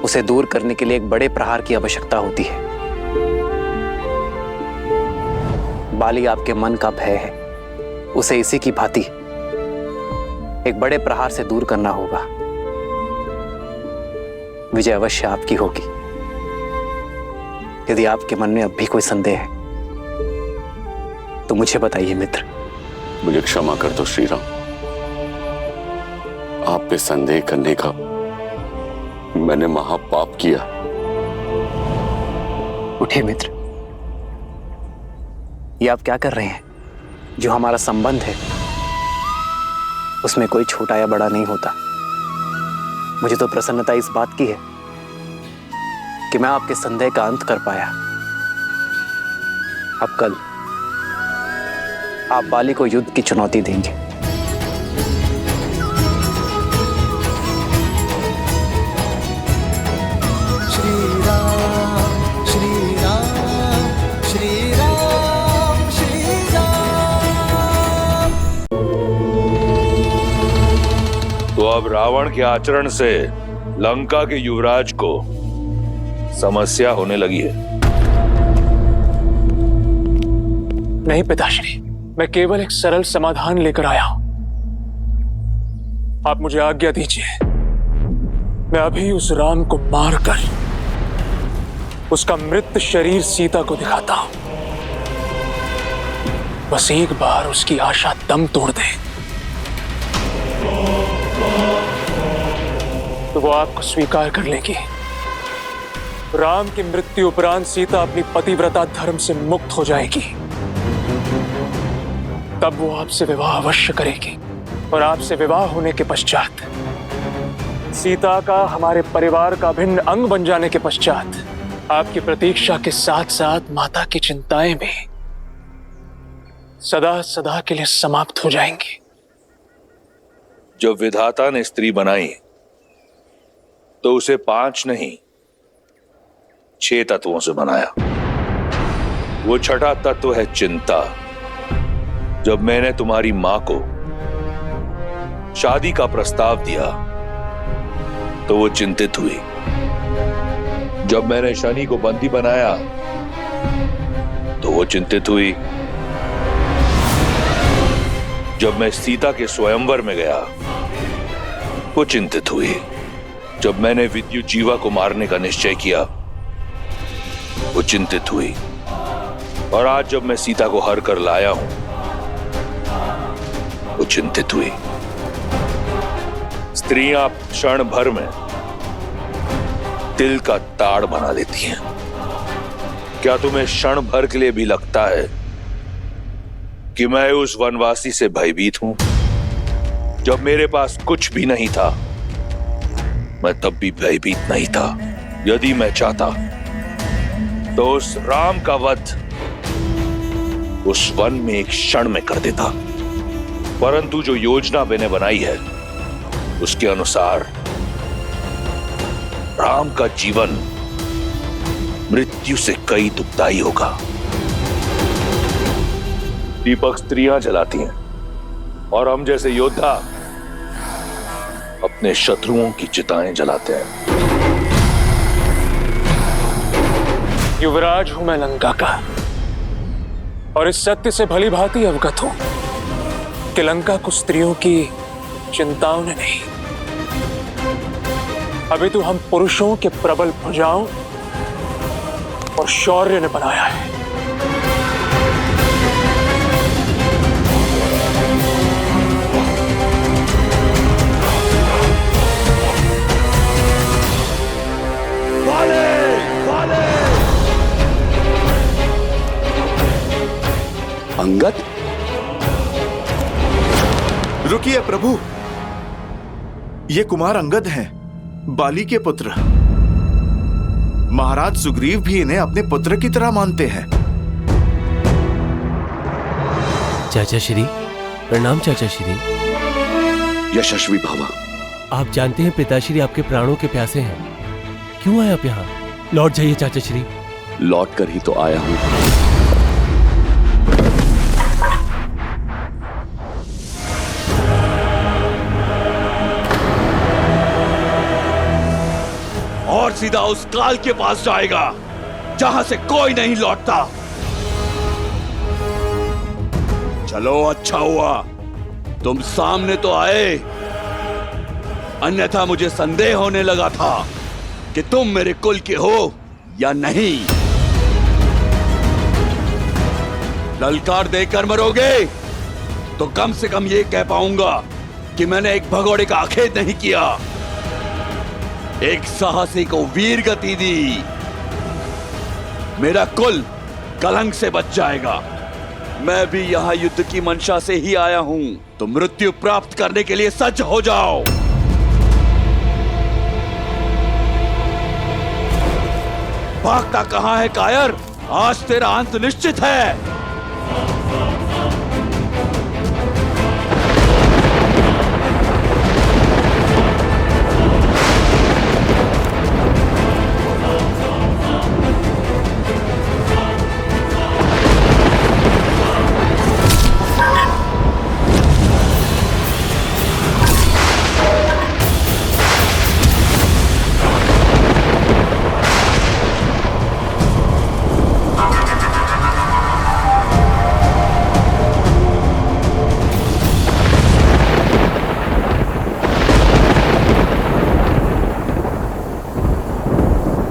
उसे दूर करने के लिए एक बड़े प्रहार की आवश्यकता होती है। बाली आपके मन का भय है, उसे इसी की भांति एक बड़े प्रहार से दूर करना होगा। विजय अवश्य आपकी होगी। यदि आपके मन में अब भी कोई संदेह है तो मुझे बताइए मित्र। मुझे क्षमा कर दो श्री राम, आप पे संदेह करने का मैंने महापाप किया। उठिए मित्र, ये आप क्या कर रहे हैं? जो हमारा संबंध है उसमें कोई छोटा या बड़ा नहीं होता। मुझे तो प्रसन्नता इस बात की है कि मैं आपके संदेह का अंत कर पाया। अब कल आप बाली को युद्ध की चुनौती देंगे। श्री राम श्री राम श्री राम श्री राम। तो अब रावण के आचरण से लंका के युवराज को समस्या होने लगी है। नहीं पिताश्री, मैं केवल एक सरल समाधान लेकर आया हूं। आप मुझे आज्ञा दीजिए, मैं अभी उस राम को मारकर उसका मृत शरीर सीता को दिखाता हूं। बस एक बार उसकी आशा दम तोड़ दे तो वो आपको स्वीकार कर लेगी। राम की मृत्यु उपरांत सीता अपनी पतिव्रता धर्म से मुक्त हो जाएगी। तब वो आपसे विवाह अवश्य करेगी, और आपसे विवाह होने के पश्चात सीता का हमारे परिवार का भिन्न अंग बन जाने के पश्चात आपकी प्रतीक्षा के साथ साथ माता की चिंताएं भी सदा सदा के लिए समाप्त हो जाएंगी। जब विधाता ने स्त्री बनाई तो उसे 5 नहीं 6 तत्वों से बनाया। वो छठा तत्व है चिंता। जब मैंने तुम्हारी मां को शादी का प्रस्ताव दिया तो वो चिंतित हुई। जब मैंने शनि को बंदी बनाया तो वो चिंतित हुई। जब मैं सीता के स्वयंवर में गया वो चिंतित हुई। जब मैंने विद्युत जीवा को मारने का निश्चय किया वो चिंतित हुई। और आज जब मैं सीता को हर कर लाया हूं वो चिंतित हुई। स्त्रियां क्षण भर में दिल का ताड़ बना लेती हैं। क्या तुम्हें क्षण भर के लिए भी लगता है कि मैं उस वनवासी से भयभीत हूं? जब मेरे पास कुछ भी नहीं था मैं तब भी भयभीत नहीं था। यदि मैं चाहता तो उस राम का वध उस वन में एक क्षण में कर देता, परंतु जो योजना मैंने बनाई है उसके अनुसार राम का जीवन मृत्यु से कई दुखदाई होगा। दीपक स्त्रियां जलाती हैं और हम जैसे योद्धा अपने शत्रुओं की चिताएं जलाते हैं। युवराज हूं मैं लंका का और इस सत्य से भली भांति अवगत हूं कि लंका को स्त्रियों की चिंताओं ने नहीं, अभी तो हम पुरुषों के प्रबल भुजाओं और शौर्य ने बनाया है। अंगद, रुकिए प्रभु, ये कुमार अंगद हैं, बाली के पुत्र। महाराज सुग्रीव भी इन्हें अपने पुत्र की तरह मानते हैं। चाचा श्री प्रणाम। चाचा श्री यशस्वी भव। आप जानते हैं पिताश्री आपके प्राणों के प्यासे हैं, क्यों आए आप यहाँ? लौट जाइए चाचा श्री। लौट कर ही तो आया हूं। और सीधा उस काल के पास जाएगा जहां से कोई नहीं लौटता। चलो, अच्छा हुआ तुम सामने तो आए, अन्यथा मुझे संदेह होने लगा था कि तुम मेरे कुल के हो या नहीं। ललकार देकर मरोगे तो कम से कम ये कह पाऊंगा कि मैंने एक भगोड़े का आखेट नहीं किया, एक साहसी को वीर गति दी। मेरा कुल कलंक से बच जाएगा। मैं भी यहां युद्ध की मंशा से ही आया हूं, तो मृत्यु प्राप्त करने के लिए सज्ज हो जाओ। भागता कहां है कायर? आज तेरा अंत निश्चित है।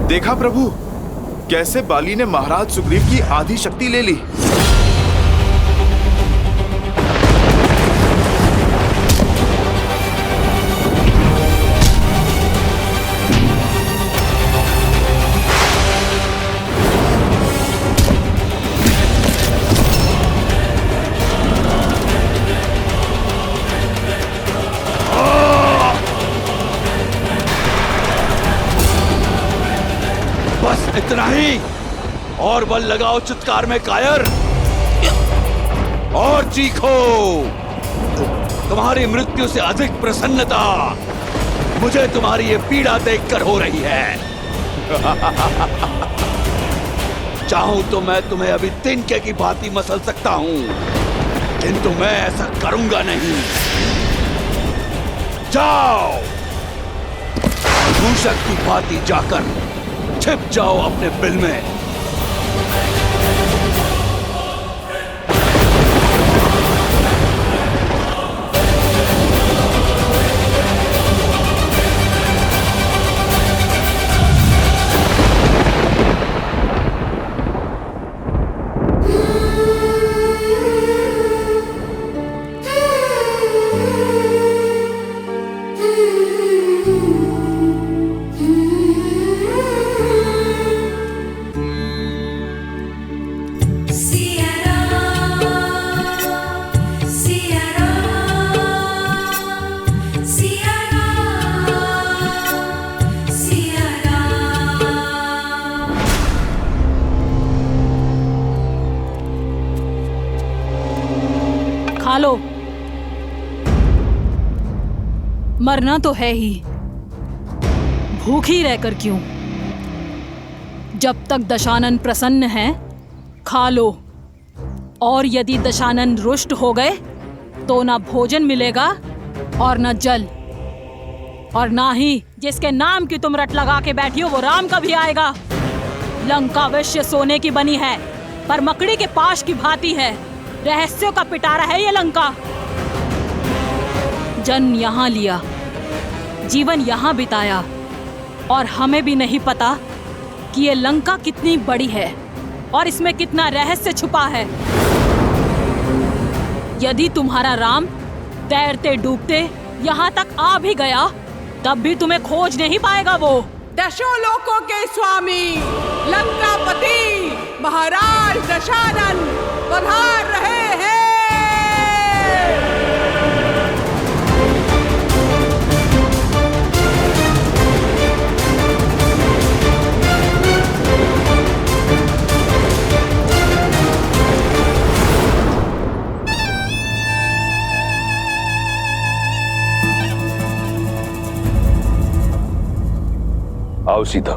देखा प्रभु, कैसे बाली ने महाराज सुग्रीव की आधी शक्ति ले ली। इतना ही, और बल लगाओ चित्कार में कायर, और चीखो। तुम्हारी मृत्यु से अधिक प्रसन्नता मुझे तुम्हारी ये पीड़ा देखकर हो रही है। चाहूं तो मैं तुम्हें अभी तिनके की भांति मसल सकता हूं, किंतु मैं ऐसा करूंगा नहीं। जाओ, दूषक की भांति जाकर छिप जाओ अपने बिल में। चलो। मरना तो है ही, भूखी रहकर क्यों? जब तक दशानन प्रसन्न है खा लो, और यदि दशानन रुष्ट हो गए तो ना भोजन मिलेगा और ना जल, और ना ही जिसके नाम की तुम रट लगा के बैठी हो वो राम कभी आएगा। लंका अवश्य सोने की बनी है, पर मकड़ी के पाश की भांति है। रहस्यों का पिटारा है ये लंका। जन्म यहाँ लिया, जीवन यहाँ बिताया, और हमें भी नहीं पता कि ये लंका कितनी बड़ी है और इसमें कितना रहस्य छुपा है। यदि तुम्हारा राम तैरते डूबते यहाँ तक आ भी गया तब भी तुम्हें खोज नहीं पाएगा वो। दशों लोकों के स्वामी लंकापति महाराज दशानन पधार रहे हैं। आओ सीता,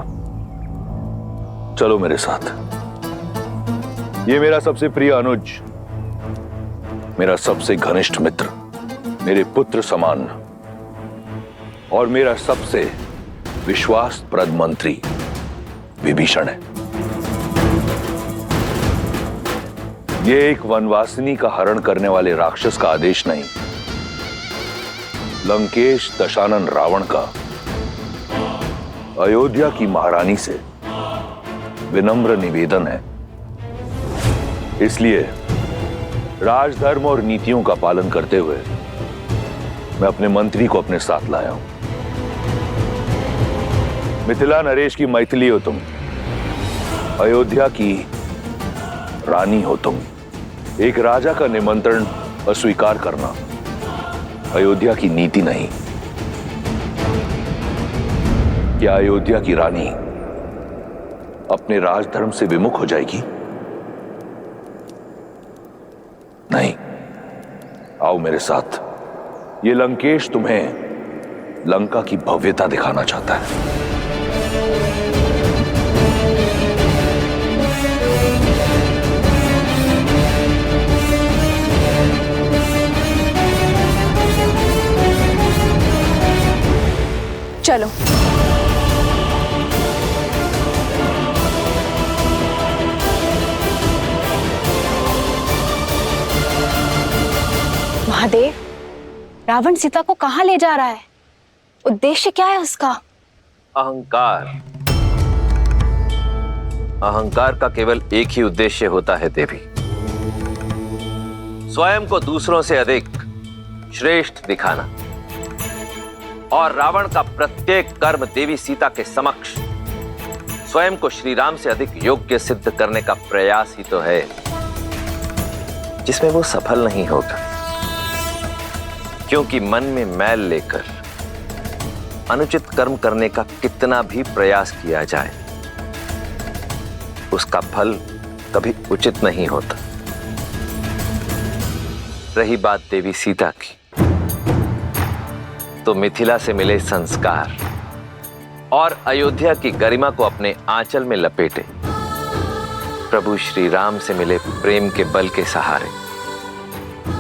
चलो मेरे साथ। ये मेरा सबसे प्रिय अनुज, मेरा सबसे घनिष्ठ मित्र, मेरे पुत्र समान और मेरा सबसे विश्वासप्रद मंत्री विभीषण है। ये एक वनवासिनी का हरण करने वाले राक्षस का आदेश नहीं, लंकेश दशानन रावण का अयोध्या की महारानी से विनम्र निवेदन है। इसलिए राजधर्म और नीतियों का पालन करते हुए मैं अपने मंत्री को अपने साथ लाया हूं। मिथिला नरेश की मैथिली हो तुम, अयोध्या की रानी हो तुम। एक राजा का निमंत्रण अस्वीकार करना अयोध्या की नीति नहीं। क्या अयोध्या की रानी अपने राजधर्म से विमुख हो जाएगी? नहीं। आओ मेरे साथ, ये लंकेश तुम्हें लंका की भव्यता दिखाना चाहता है। चलो। महादेव, रावण सीता को कहां ले जा रहा है? उद्देश्य क्या है उसका? अहंकार। अहंकार का केवल एक ही उद्देश्य होता है देवी, स्वयं को दूसरों से अधिक श्रेष्ठ दिखाना। और रावण का प्रत्येक कर्म देवी सीता के समक्ष स्वयं को श्री राम से अधिक योग्य सिद्ध करने का प्रयास ही तो है, जिसमें वो सफल नहीं होगा। क्योंकि मन में मैल लेकर अनुचित कर्म करने का कितना भी प्रयास किया जाए, उसका फल कभी उचित नहीं होता। रही बात देवी सीता की, तो मिथिला से मिले संस्कार और अयोध्या की गरिमा को अपने आंचल में लपेटे प्रभु श्री राम से मिले प्रेम के बल के सहारे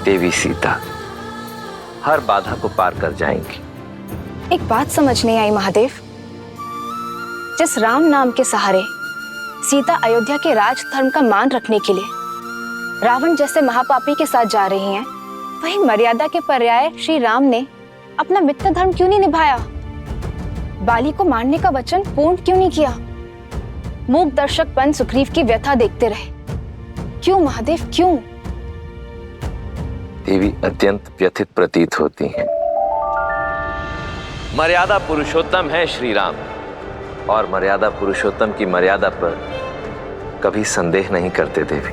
देवी सीता हर बाधा को पार कर जाएंगी। एक बात समझ नहीं आई महादेव, जिस राम नाम के सहारे सीता अयोध्या के राज धर्म का मान रखने के लिए रावण जैसे महापापी के साथ जा रही हैं, वही मर्यादा के पर्याय श्री राम ने अपना मित्र धर्म क्यों नहीं निभाया? बाली को मारने का वचन पूर्ण क्यों नहीं किया? मूक दर्शक बन सुग्रीव की व्यथा देखते रहे। क्यों महादेव, क्यों? देवी अत्यंत व्यथित प्रतीत होती हैं। मर्यादा पुरुषोत्तम है श्री राम, और मर्यादा पुरुषोत्तम की मर्यादा पर कभी संदेह नहीं करते देवी।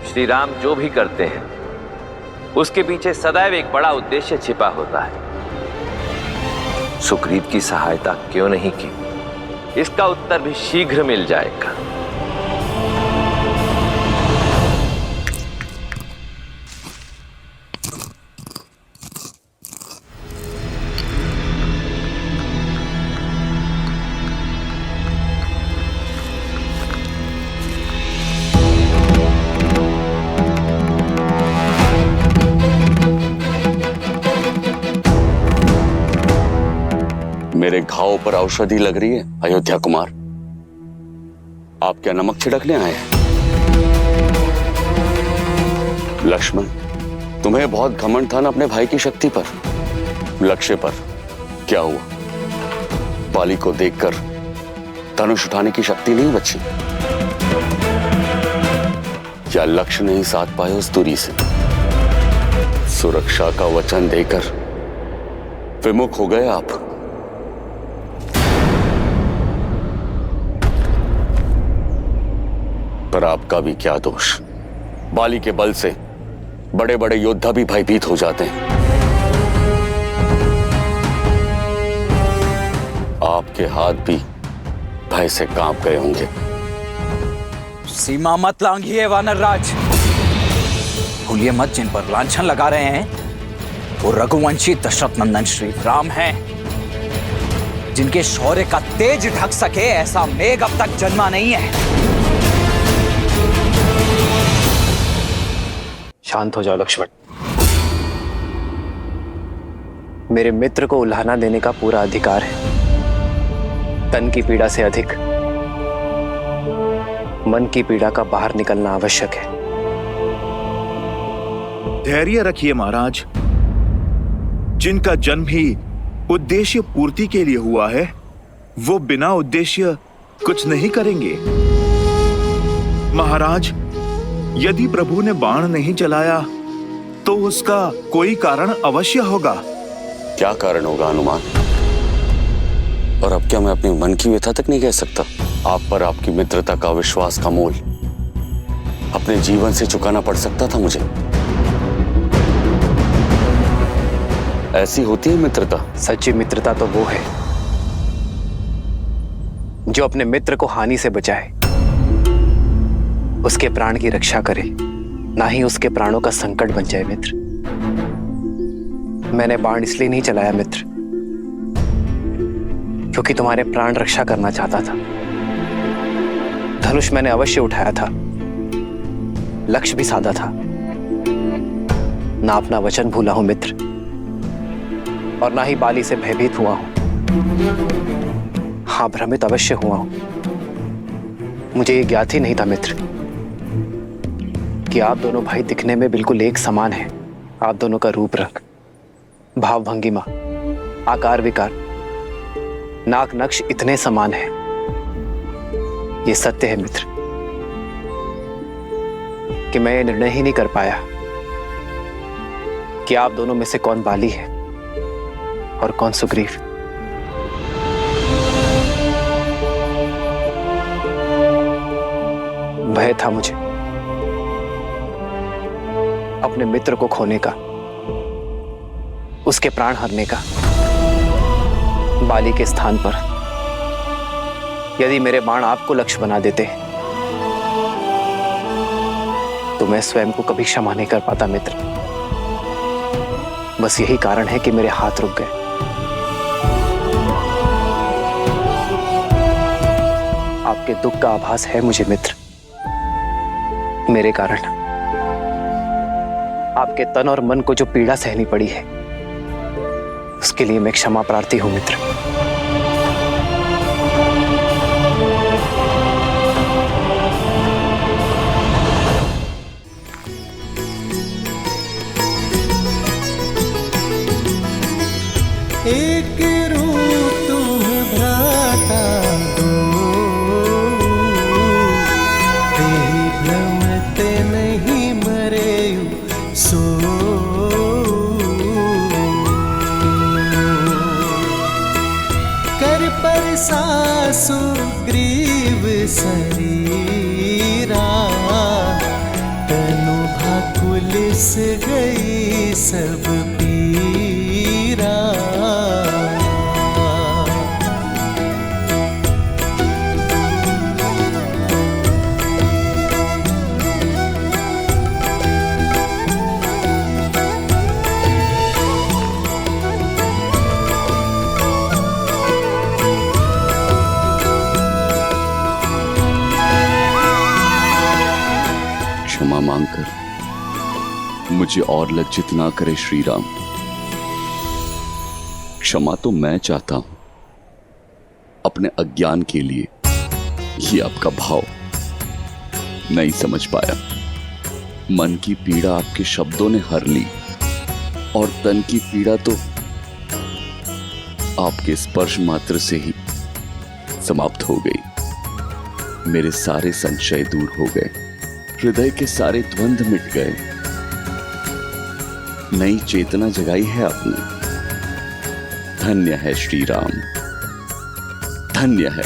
श्री राम जो भी करते हैं उसके पीछे सदैव एक बड़ा उद्देश्य छिपा होता है। सुग्रीव की सहायता क्यों नहीं की, इसका उत्तर भी शीघ्र मिल जाएगा। मेरे घाव पर औषधि लग रही है अयोध्या कुमार? आप क्या नमक छिड़कने आए हैं? लक्ष्मण, तुम्हें बहुत घमंड था ना अपने भाई की शक्ति पर, लक्ष्य पर। क्या हुआ? बाली को देखकर धनुष उठाने की शक्ति नहीं बची? क्या लक्ष्य नहीं साध पाए उस दूरी से? सुरक्षा का वचन देकर विमुख हो गए आप। पर आपका भी क्या दोष? बाली के बल से बड़े बड़े योद्धा भी भयभीत हो जाते हैं। आपके हाथ भी भय से कांप गए होंगे। सीमा मत लांघिए वानर राज। भूलिए मत, जिन पर लांछन लगा रहे हैं वो रघुवंशी दशरथ नंदन श्री राम हैं, जिनके शौर्य का तेज ढक सके ऐसा मेघ अब तक जन्मा नहीं है। शांत हो जाओ लक्ष्मण। मेरे मित्र को उल्हाना देने का पूरा अधिकार है। तन की पीड़ा से अधिक मन की पीड़ा का बाहर निकलना आवश्यक है। धैर्य रखिए महाराज। जिनका जन्म ही उद्देश्य पूर्ति के लिए हुआ है, वो बिना उद्देश्य कुछ नहीं करेंगे। महाराज, यदि प्रभु ने बाण नहीं चलाया तो उसका कोई कारण अवश्य होगा। क्या कारण होगा हनुमान? और अब क्या मैं अपने मन की व्यथा तक नहीं कह सकता? आप पर आपकी मित्रता का विश्वास का मोल अपने जीवन से चुकाना पड़ सकता था मुझे। ऐसी होती है मित्रता। सच्ची मित्रता तो वो है जो अपने मित्र को हानि से बचाए, उसके प्राण की रक्षा करे, ना ही उसके प्राणों का संकट बन जाए। मित्र, मैंने बाण इसलिए नहीं चलाया मित्र, क्योंकि तुम्हारे प्राण रक्षा करना चाहता था। धनुष मैंने अवश्य उठाया था, लक्ष्य भी साधा था। ना अपना वचन भूला हूं मित्र, और ना ही बाली से भयभीत हुआ हूं। हाँ, भ्रमित अवश्य हुआ हूं। मुझे ये ज्ञात ही नहीं था मित्र कि आप दोनों भाई दिखने में बिल्कुल एक समान हैं। आप दोनों का रूप रंग, भाव भंगिमा, आकार विकार, नाक नक्श इतने समान हैं। ये सत्य है मित्र कि मैं ये निर्णय ही नहीं कर पाया कि आप दोनों में से कौन बाली है और कौन सुग्रीव। भय था मुझे अपने मित्र को खोने का, उसके प्राण हरने का। बाली के स्थान पर यदि मेरे बाण आपको लक्ष्य बना देते तो मैं स्वयं को कभी क्षमा नहीं कर पाता मित्र। बस यही कारण है कि मेरे हाथ रुक गए। आपके दुख का आभास है मुझे मित्र। मेरे कारण आपके तन और मन को जो पीड़ा सहनी पड़ी है, उसके लिए मैं क्षमा प्रार्थी हूं मित्र। एक रूप तुम भ्राता दो, भ्रमत नहीं मरे सो। कर पर सासु ग्रीव शरीरा, तनु भाकुलिस गई सब पीरा। क्षमा मांगकर मुझे और लज्जित ना करे श्री राम। क्षमा तो मैं चाहता हूं, अपने अज्ञान के लिए ये आपका भाव नहीं समझ पाया। मन की पीड़ा आपके शब्दों ने हर ली और तन की पीड़ा तो आपके स्पर्श मात्र से ही समाप्त हो गई। मेरे सारे संशय दूर हो गए, हृदय के सारे द्वंद्व मिट गए। नई चेतना जगाई है आपने। धन्य है श्री राम, धन्य है।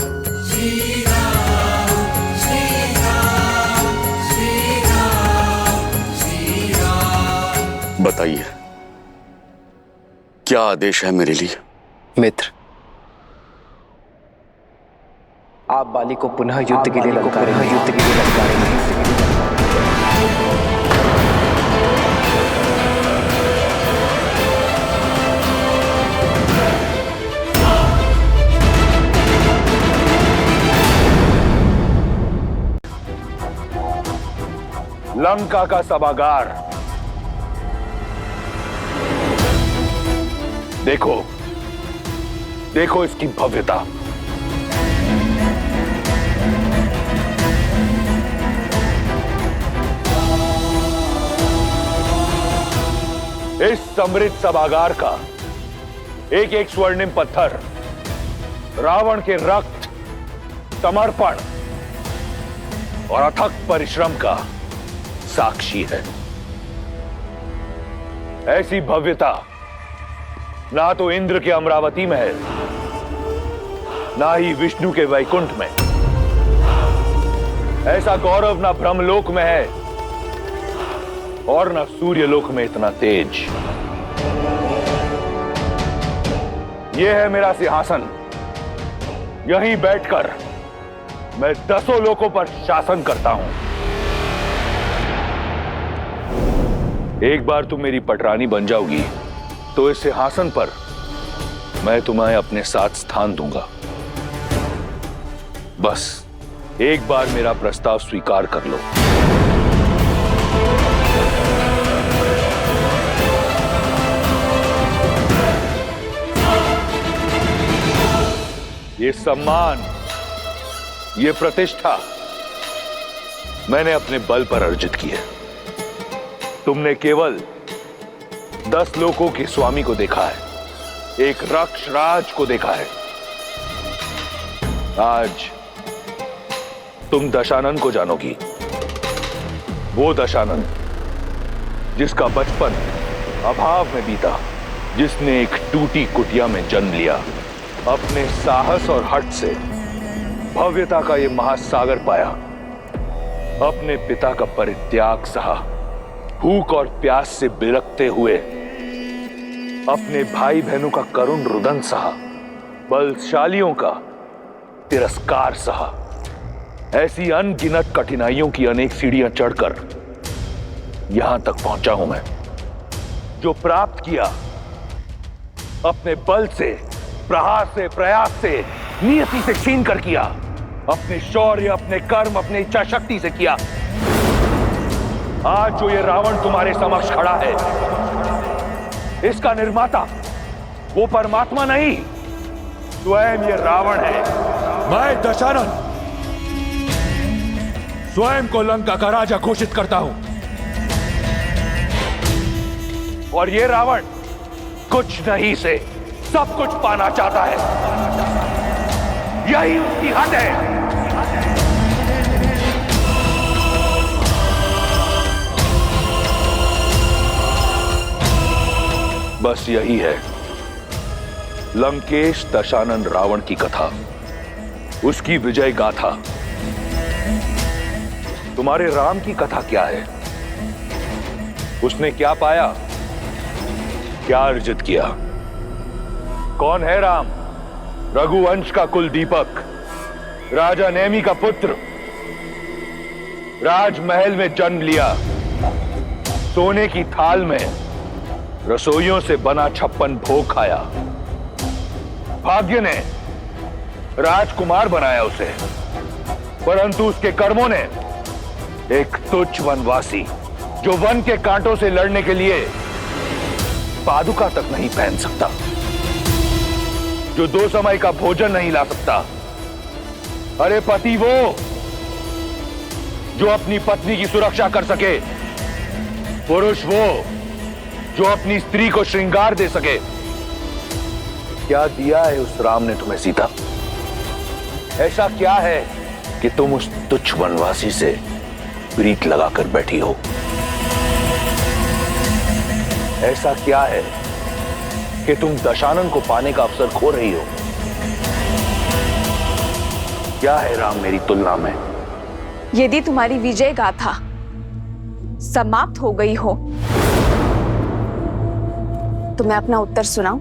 बताइए, क्या आदेश है मेरे लिए? मित्र, आप बाली को पुनः युद्ध के लिए ललकारेंगे। लंका का सभागार देखो, देखो इसकी भव्यता। इस समृद्ध सभागार का एक एक स्वर्णिम पत्थर रावण के रक्त, समर्पण और अथक परिश्रम का साक्षी है। ऐसी भव्यता ना तो इंद्र के अमरावती में है, ना ही विष्णु के वैकुंठ में। ऐसा गौरव ना ब्रह्मलोक में है और ना सूर्यलोक में इतना तेज। यह है मेरा सिंहासन। यहीं बैठकर मैं 10 लोकों पर शासन करता हूं। एक बार तुम मेरी पटरानी बन जाओगी तो इस सिंहासन पर मैं तुम्हें अपने साथ स्थान दूंगा। बस एक बार मेरा प्रस्ताव स्वीकार कर लो। ये सम्मान, ये प्रतिष्ठा मैंने अपने बल पर अर्जित की है। तुमने केवल 10 लोकों के स्वामी को देखा है, एक रक्ष राज को देखा है। आज तुम दशानन को जानोगी। वो दशानन जिसका बचपन अभाव में बीता, जिसने एक टूटी कुटिया में जन्म लिया। अपने साहस और हठ से भव्यता का ये महासागर पाया। अपने पिता का परित्याग सहा, भूख और प्यास से बिलखते हुए अपने भाई बहनों का करुण रुदन सहा, बलशालियों का तिरस्कार सहा। ऐसी अनगिनत कठिनाइयों की अनेक सीढ़ियां चढ़कर यहां तक पहुंचा हूं मैं। जो प्राप्त किया अपने बल से, प्रहार से, प्रयास से, नियति से छीन कर किया। अपने शौर्य, अपने कर्म, अपनी इच्छा शक्ति से किया। आज जो ये रावण तुम्हारे समक्ष खड़ा है, इसका निर्माता वो परमात्मा नहीं, स्वयं ये रावण है। मैं दशानन स्वयं को लंका का राजा घोषित करता हूं। और ये रावण कुछ नहीं से सब कुछ पाना चाहता है। यही उसकी हद है। बस यही है लंकेश दशानन रावण की कथा, उसकी विजय गाथा। तुम्हारे राम की कथा क्या है? उसने क्या पाया, क्या अर्जित किया? कौन है राम? रघुवंश का कुल दीपक, राजा नेमी का पुत्र, राजमहल में जन्म लिया, सोने की थाल में रसोइयों से बना 56 भोग खाया। भाग्य ने राजकुमार बनाया उसे, परंतु उसके कर्मों ने एक तुच्छ वनवासी, जो वन के कांटों से लड़ने के लिए पादुका तक नहीं पहन सकता, जो 2 समय का भोजन नहीं ला सकता, अरे पति वो जो अपनी पत्नी की सुरक्षा कर सके, पुरुष वो जो अपनी स्त्री को श्रृंगार दे सके। क्या दिया है उस राम ने तुम्हें सीता? ऐसा क्या है कि तुम उस तुच्छ वनवासी से प्रीत लगाकर बैठी हो? ऐसा क्या है कि तुम दशानन को पाने का अवसर खो रही हो? क्या है राम मेरी तुलना में? यदि तुम्हारी विजय गाथा समाप्त हो गई हो तो मैं अपना उत्तर सुनाऊं?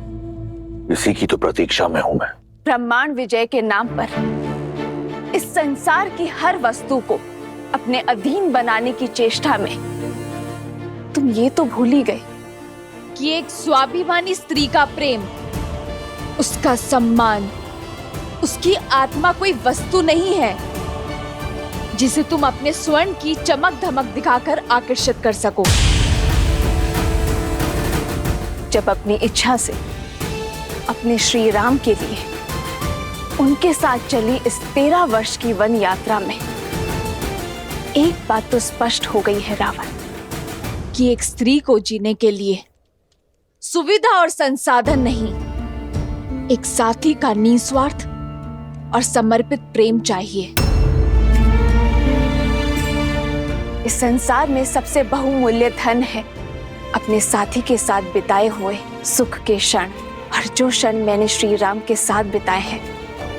इसी की तो प्रतीक्षा में हूं मैं। ब्रह्मांड विजय के नाम पर इस संसार की हर वस्तु को अपने अधीन बनाने की चेष्टा में तुम ये तो भूल ही गए कि एक स्वाभिमानी स्त्री का प्रेम, उसका सम्मान, उसकी आत्मा कोई वस्तु नहीं है जिसे तुम अपने स्वर्ण की चमक धमक दिखाकर आकर्षित कर सको। जब अपनी इच्छा से अपने श्री राम के लिए उनके साथ चली इस 13 वर्ष की वन यात्रा में एक बात तो स्पष्ट हो गई है रावण, कि एक स्त्री को जीने के लिए सुविधा और संसाधन नहीं, एक साथी का निस्वार्थ और समर्पित प्रेम चाहिए। इस संसार में सबसे बहुमूल्य धन है अपने साथी के साथ बिताए हुए सुख के क्षण, और जो क्षण मैंने श्री राम के साथ बिताए हैं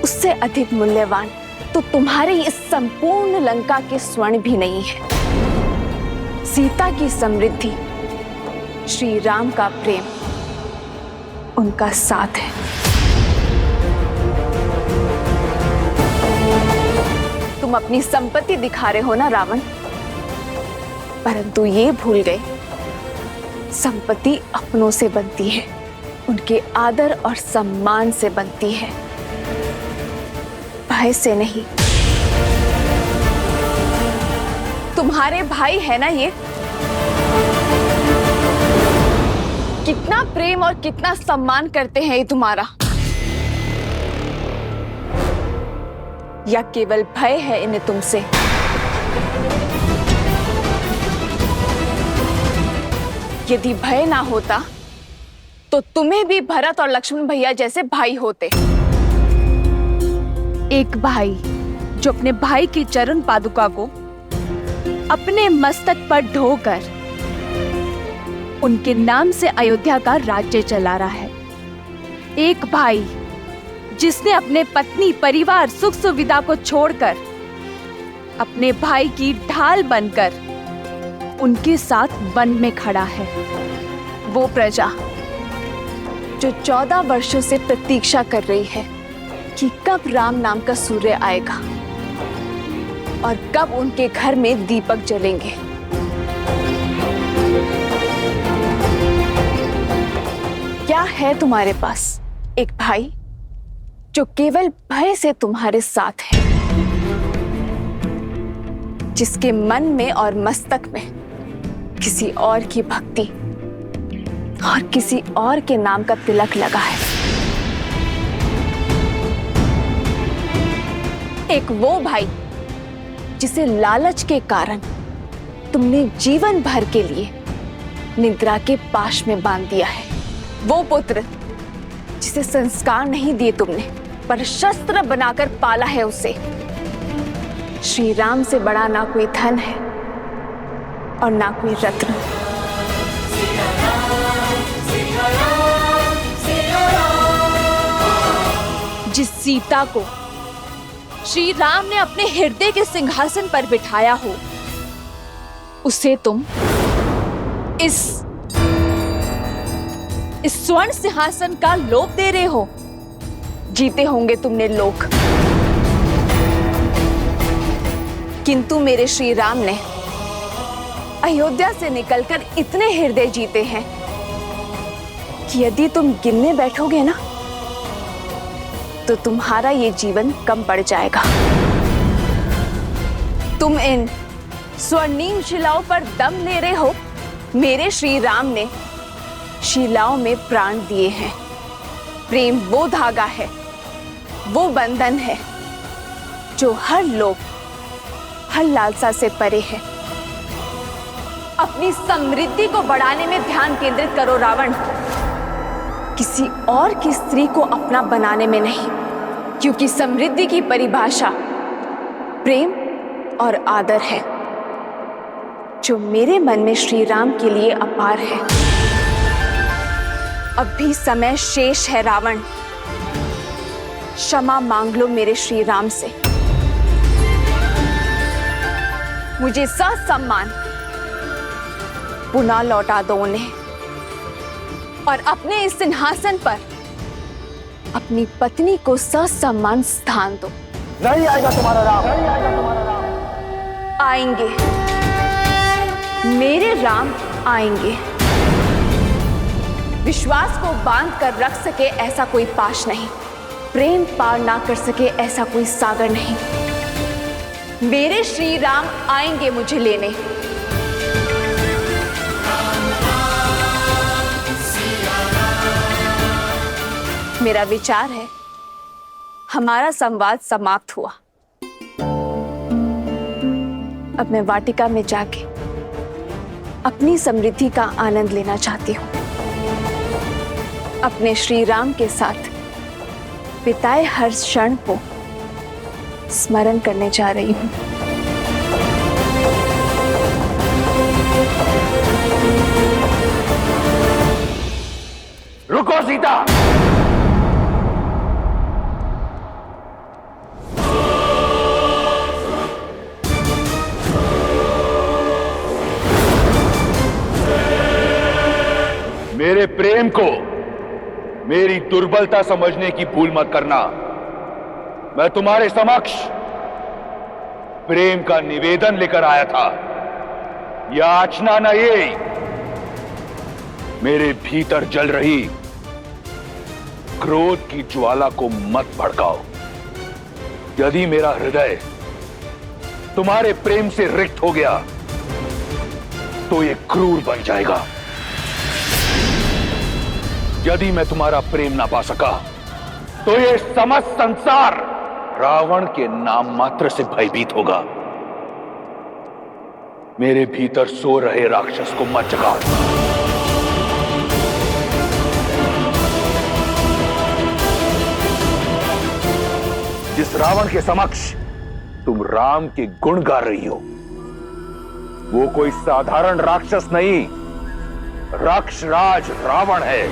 उससे अधिक मूल्यवान तो तुम्हारे इस संपूर्ण लंका के स्वर्ण भी नहीं है। सीता की समृद्धि, श्री राम का प्रेम, उनका साथ है। तुम अपनी संपत्ति दिखा रहे हो ना रावण, परंतु ये भूल गए संपत्ति अपनों से बनती है, उनके आदर और सम्मान से बनती है, भय से नहीं। तुम्हारे भाई है ना ये? कितना प्रेम और कितना सम्मान करते हैं ये तुम्हारा? या केवल भय है इन्हें तुमसे? यदि भय ना होता तो तुम्हें भी भरत और लक्ष्मण भैया जैसे भाई होते। एक भाई जो अपने भाई की चरण पादुका को अपने मस्तक पर ढोकर उनके नाम से अयोध्या का राज्य चला रहा है। एक भाई जिसने अपने पत्नी, परिवार, सुख सुविधा को छोड़कर अपने भाई की ढाल बनकर उनके साथ वन में खड़ा है। वो प्रजा जो 14 वर्षों से प्रतीक्षा कर रही है कि कब राम नाम का सूर्य आएगा और कब उनके घर में दीपक जलेंगे। क्या है तुम्हारे पास? एक भाई जो केवल भय से तुम्हारे साथ है, जिसके मन में और मस्तक में किसी और की भक्ति और किसी और के नाम का तिलक लगा है। एक वो भाई जिसे लालच के कारण तुमने जीवन भर के लिए निद्रा के पाश में बांध दिया है। वो पुत्र जिसे संस्कार नहीं दिए तुमने, पर शस्त्र बनाकर पाला है उसे। श्री राम से बड़ा ना कोई धन है और ना कोई रत्न। जिस सीता को श्री राम ने अपने हृदय के सिंहासन पर बिठाया हो, उसे तुम इस स्वर्ण सिंहासन का लोभ दे रहे हो। जीते होंगे तुमने लोक, किंतु मेरे श्री राम ने अयोध्या से निकलकर इतने हृदय जीते हैं कि यदि तुम गिनने बैठोगे ना तो तुम्हारा ये जीवन कम पड़ जाएगा। तुम इन स्वर्णिम शिलाओं पर दम ले रहे हो। मेरे श्री राम ने शिलाओं में प्राण दिए हैं। प्रेम वो धागा है, वो बंधन है जो हर लोभ, हर लालसा से परे है। अपनी समृद्धि को बढ़ाने में ध्यान केंद्रित करो रावण, किसी और की स्त्री को अपना बनाने में नहीं, क्योंकि समृद्धि की परिभाषा प्रेम और आदर है, जो मेरे मन में श्री राम के लिए अपार है। अब भी समय शेष है रावण, क्षमा मांग लो मेरे श्री राम से। मुझे ससम्मान पुनः लौटा दो उन्हें और अपने इस सिंहासन पर अपनी पत्नी को ससम्मान स्थान दो। नहीं आएगा तुम्हारा राम, नहीं आएगा तुम्हारा राम। आएंगे, मेरे राम आएंगे। विश्वास को बांध कर रख सके ऐसा कोई पाश नहीं, प्रेम पार ना कर सके ऐसा कोई सागर नहीं। मेरे श्री राम आएंगे मुझे लेने। मेरा विचार है हमारा संवाद समाप्त हुआ। अब मैं वाटिका में जाके अपनी समृद्धि का आनंद लेना चाहती हूँ। अपने श्री राम के साथ बिताए हर क्षण को स्मरण करने जा रही हूँ। रुको सीता, मेरे प्रेम को मेरी दुर्बलता समझने की भूल मत करना। मैं तुम्हारे समक्ष प्रेम का निवेदन लेकर आया था, याचना न ये। मेरे भीतर जल रही क्रोध की ज्वाला को मत भड़काओ। यदि मेरा हृदय तुम्हारे प्रेम से रिक्त हो गया तो ये क्रूर बन जाएगा। यदि मैं तुम्हारा प्रेम ना पा सका तो ये समस्त संसार रावण के नाम मात्र से भयभीत होगा। मेरे भीतर सो रहे राक्षस को मत जगाओ। जिस रावण के समक्ष तुम राम के गुण गा रही हो वो कोई साधारण राक्षस नहीं, राक्षराज रावण है।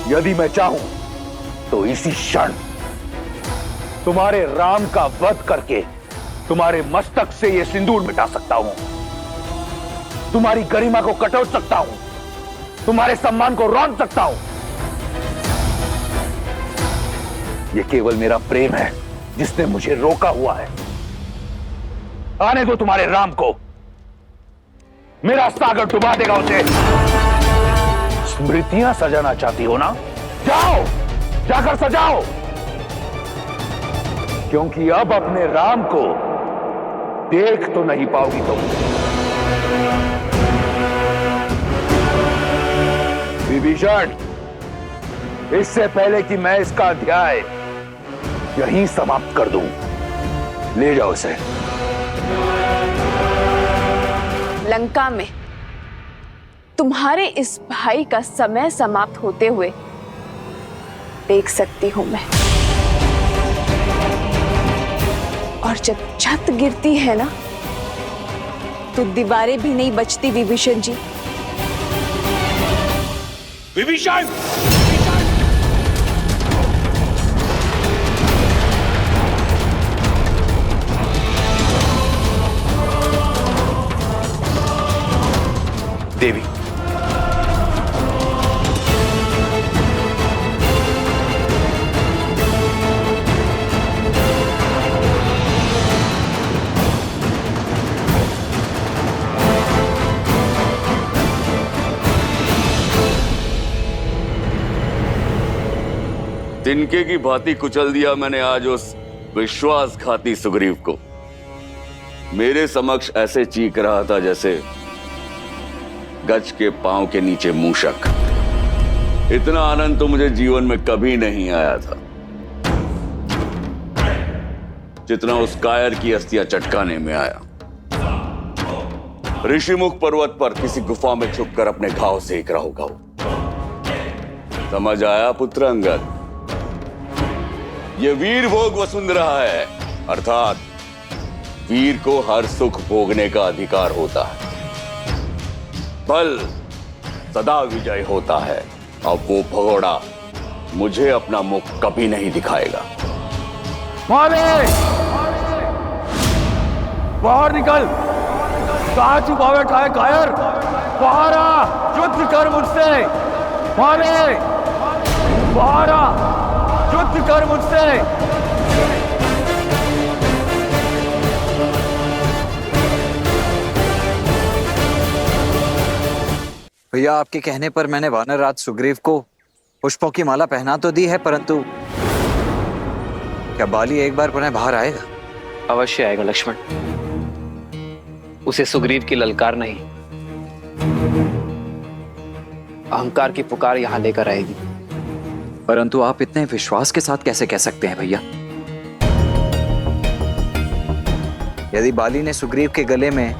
यदि मैं चाहूं तो इसी क्षण तुम्हारे राम का वध करके तुम्हारे मस्तक से यह सिंदूर मिटा सकता हूं, तुम्हारी गरिमा को कटोच सकता हूं, तुम्हारे सम्मान को रौंद सकता हूं। यह केवल मेरा प्रेम है जिसने मुझे रोका हुआ है। आने दो तुम्हारे राम को, मेरा सागर डुबा देगा उसे। स्मृतियां सजाना चाहती हो ना? जाओ, जाकर सजाओ, क्योंकि अब अपने राम को देख तो नहीं पाओगी तुम। विभीषण, इससे पहले कि मैं इसका अध्याय यहीं समाप्त कर दूं, ले जाओ इसे। लंका में तुम्हारे इस भाई का समय समाप्त होते हुए देख सकती हूं मैं। और जब छत गिरती है ना तो दीवारें भी नहीं बचती विभीषण जी। विभीषण! देवी, तिनके की भांति कुचल दिया मैंने आज उस विश्वासघाती सुग्रीव को। मेरे समक्ष ऐसे चीख रहा था जैसे गज के पांव के नीचे मूषक। इतना आनंद तो मुझे जीवन में कभी नहीं आया था। जितना उस कायर की अस्थियां चटकाने में आया। ऋषिमुख पर्वत पर किसी गुफा में छुपकर अपने घाव सेक रहा होगा वो। समझ आया पुत्र अंगद? ये वीर भोग वसुंधरा है, अर्थात वीर को हर सुख भोगने का अधिकार होता है। बल सदा विजय होता है। अब वो भगोड़ा मुझे अपना मुख कभी नहीं दिखाएगा। मालिक, बाहर निकल। कहाँ छुपा बैठा है कायर? बाहर आ, युद्ध कर मुझसे। मालिक, बाहर आ, युद्ध कर मुझसे। भैया, आपके कहने पर मैंने वानर राज सुग्रीव को पुष्पों की माला पहना तो दी है, परंतु क्या बाली एक बार पुनः बाहर आएगा? अवश्य आएगा लक्ष्मण। उसे सुग्रीव की ललकार नहीं, अहंकार की पुकार यहां लेकर आएगी। परंतु आप इतने विश्वास के साथ कैसे कह सकते हैं भैया? यदि बाली ने सुग्रीव के गले में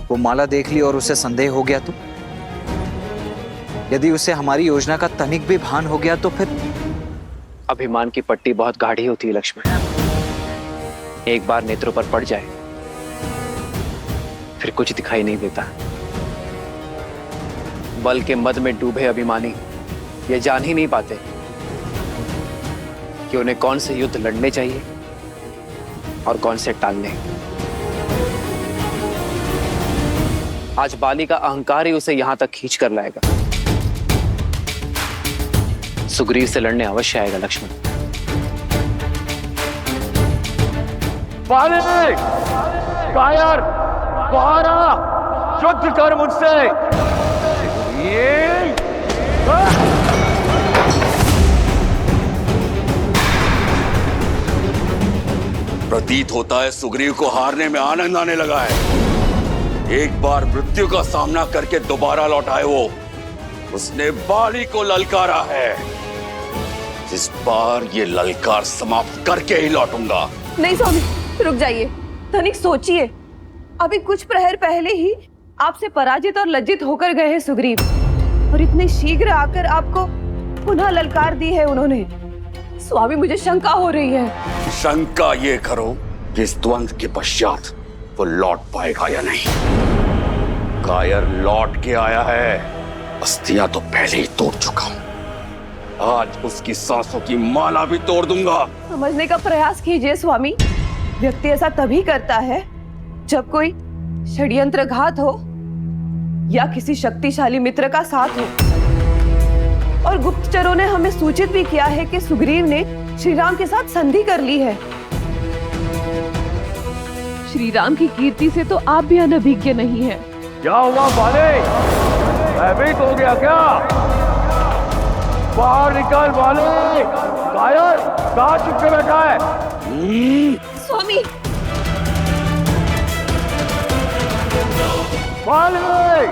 वो माला देख ली और उसे संदेह हो गया तो? यदि उसे हमारी योजना का तनिक भी भान हो गया तो फिर? अभिमान की पट्टी बहुत गाढ़ी होती है लक्ष्मण। एक बार नेत्रों पर पड़ जाए फिर कुछ दिखाई नहीं देता। बल के मद में डूबे अभिमानी ये जान ही नहीं पाते कि उन्हें कौन से युद्ध लड़ने चाहिए और कौन से टालने। आज बाली का अहंकार ही उसे यहां तक खींच कर लाएगा। सुग्रीव से लड़ने अवश्य आएगा लक्ष्मण। बाली, कायर, बाहर आ, युद्ध कर मुझसे। प्रतीत होता है सुग्रीव को हारने में आनंद आने लगा है। एक बार मृत्यु का सामना करके दोबारा लौट आए वो। उसने बाली को ललकारा है। इस बार ये ललकार समाप्त करके ही लौटूंगा। नहीं स्वामी, रुक जाइए। तनिक सोचिए, अभी कुछ प्रहर पहले ही आपसे पराजित और लज्जित होकर गए हैं सुग्रीव, और इतने शीघ्र आकर आपको पुनः ललकार दी है उन्होंने। स्वामी, मुझे शंका हो रही है। शंका ये करो कि इस द्वंद्व के पश्चात वो लौट पाएगा या नहीं। कायर लौट के आया है। अस्थियां तो पहले ही तोड़ चुका हूं। आज उसकी सांसों की माला भी तोड़ दूंगा। समझने का प्रयास कीजिए स्वामी। व्यक्ति ऐसा तभी करता है जब कोई षड्यंत्रघात हो या किसी शक्तिशाली मित्र का साथ हो। और गुप्तचरों ने हमें सूचित भी किया है कि सुग्रीव ने श्री राम के साथ संधि कर ली है। श्री राम की कीर्ति से तो आप भी अनभिज्ञ नहीं हैं। क्या हुआ बाले? भयभीत हो गया क्या? बाहर निकल बाले। कायर, कहाँ चुप के बैठा है? स्वामी, बाले,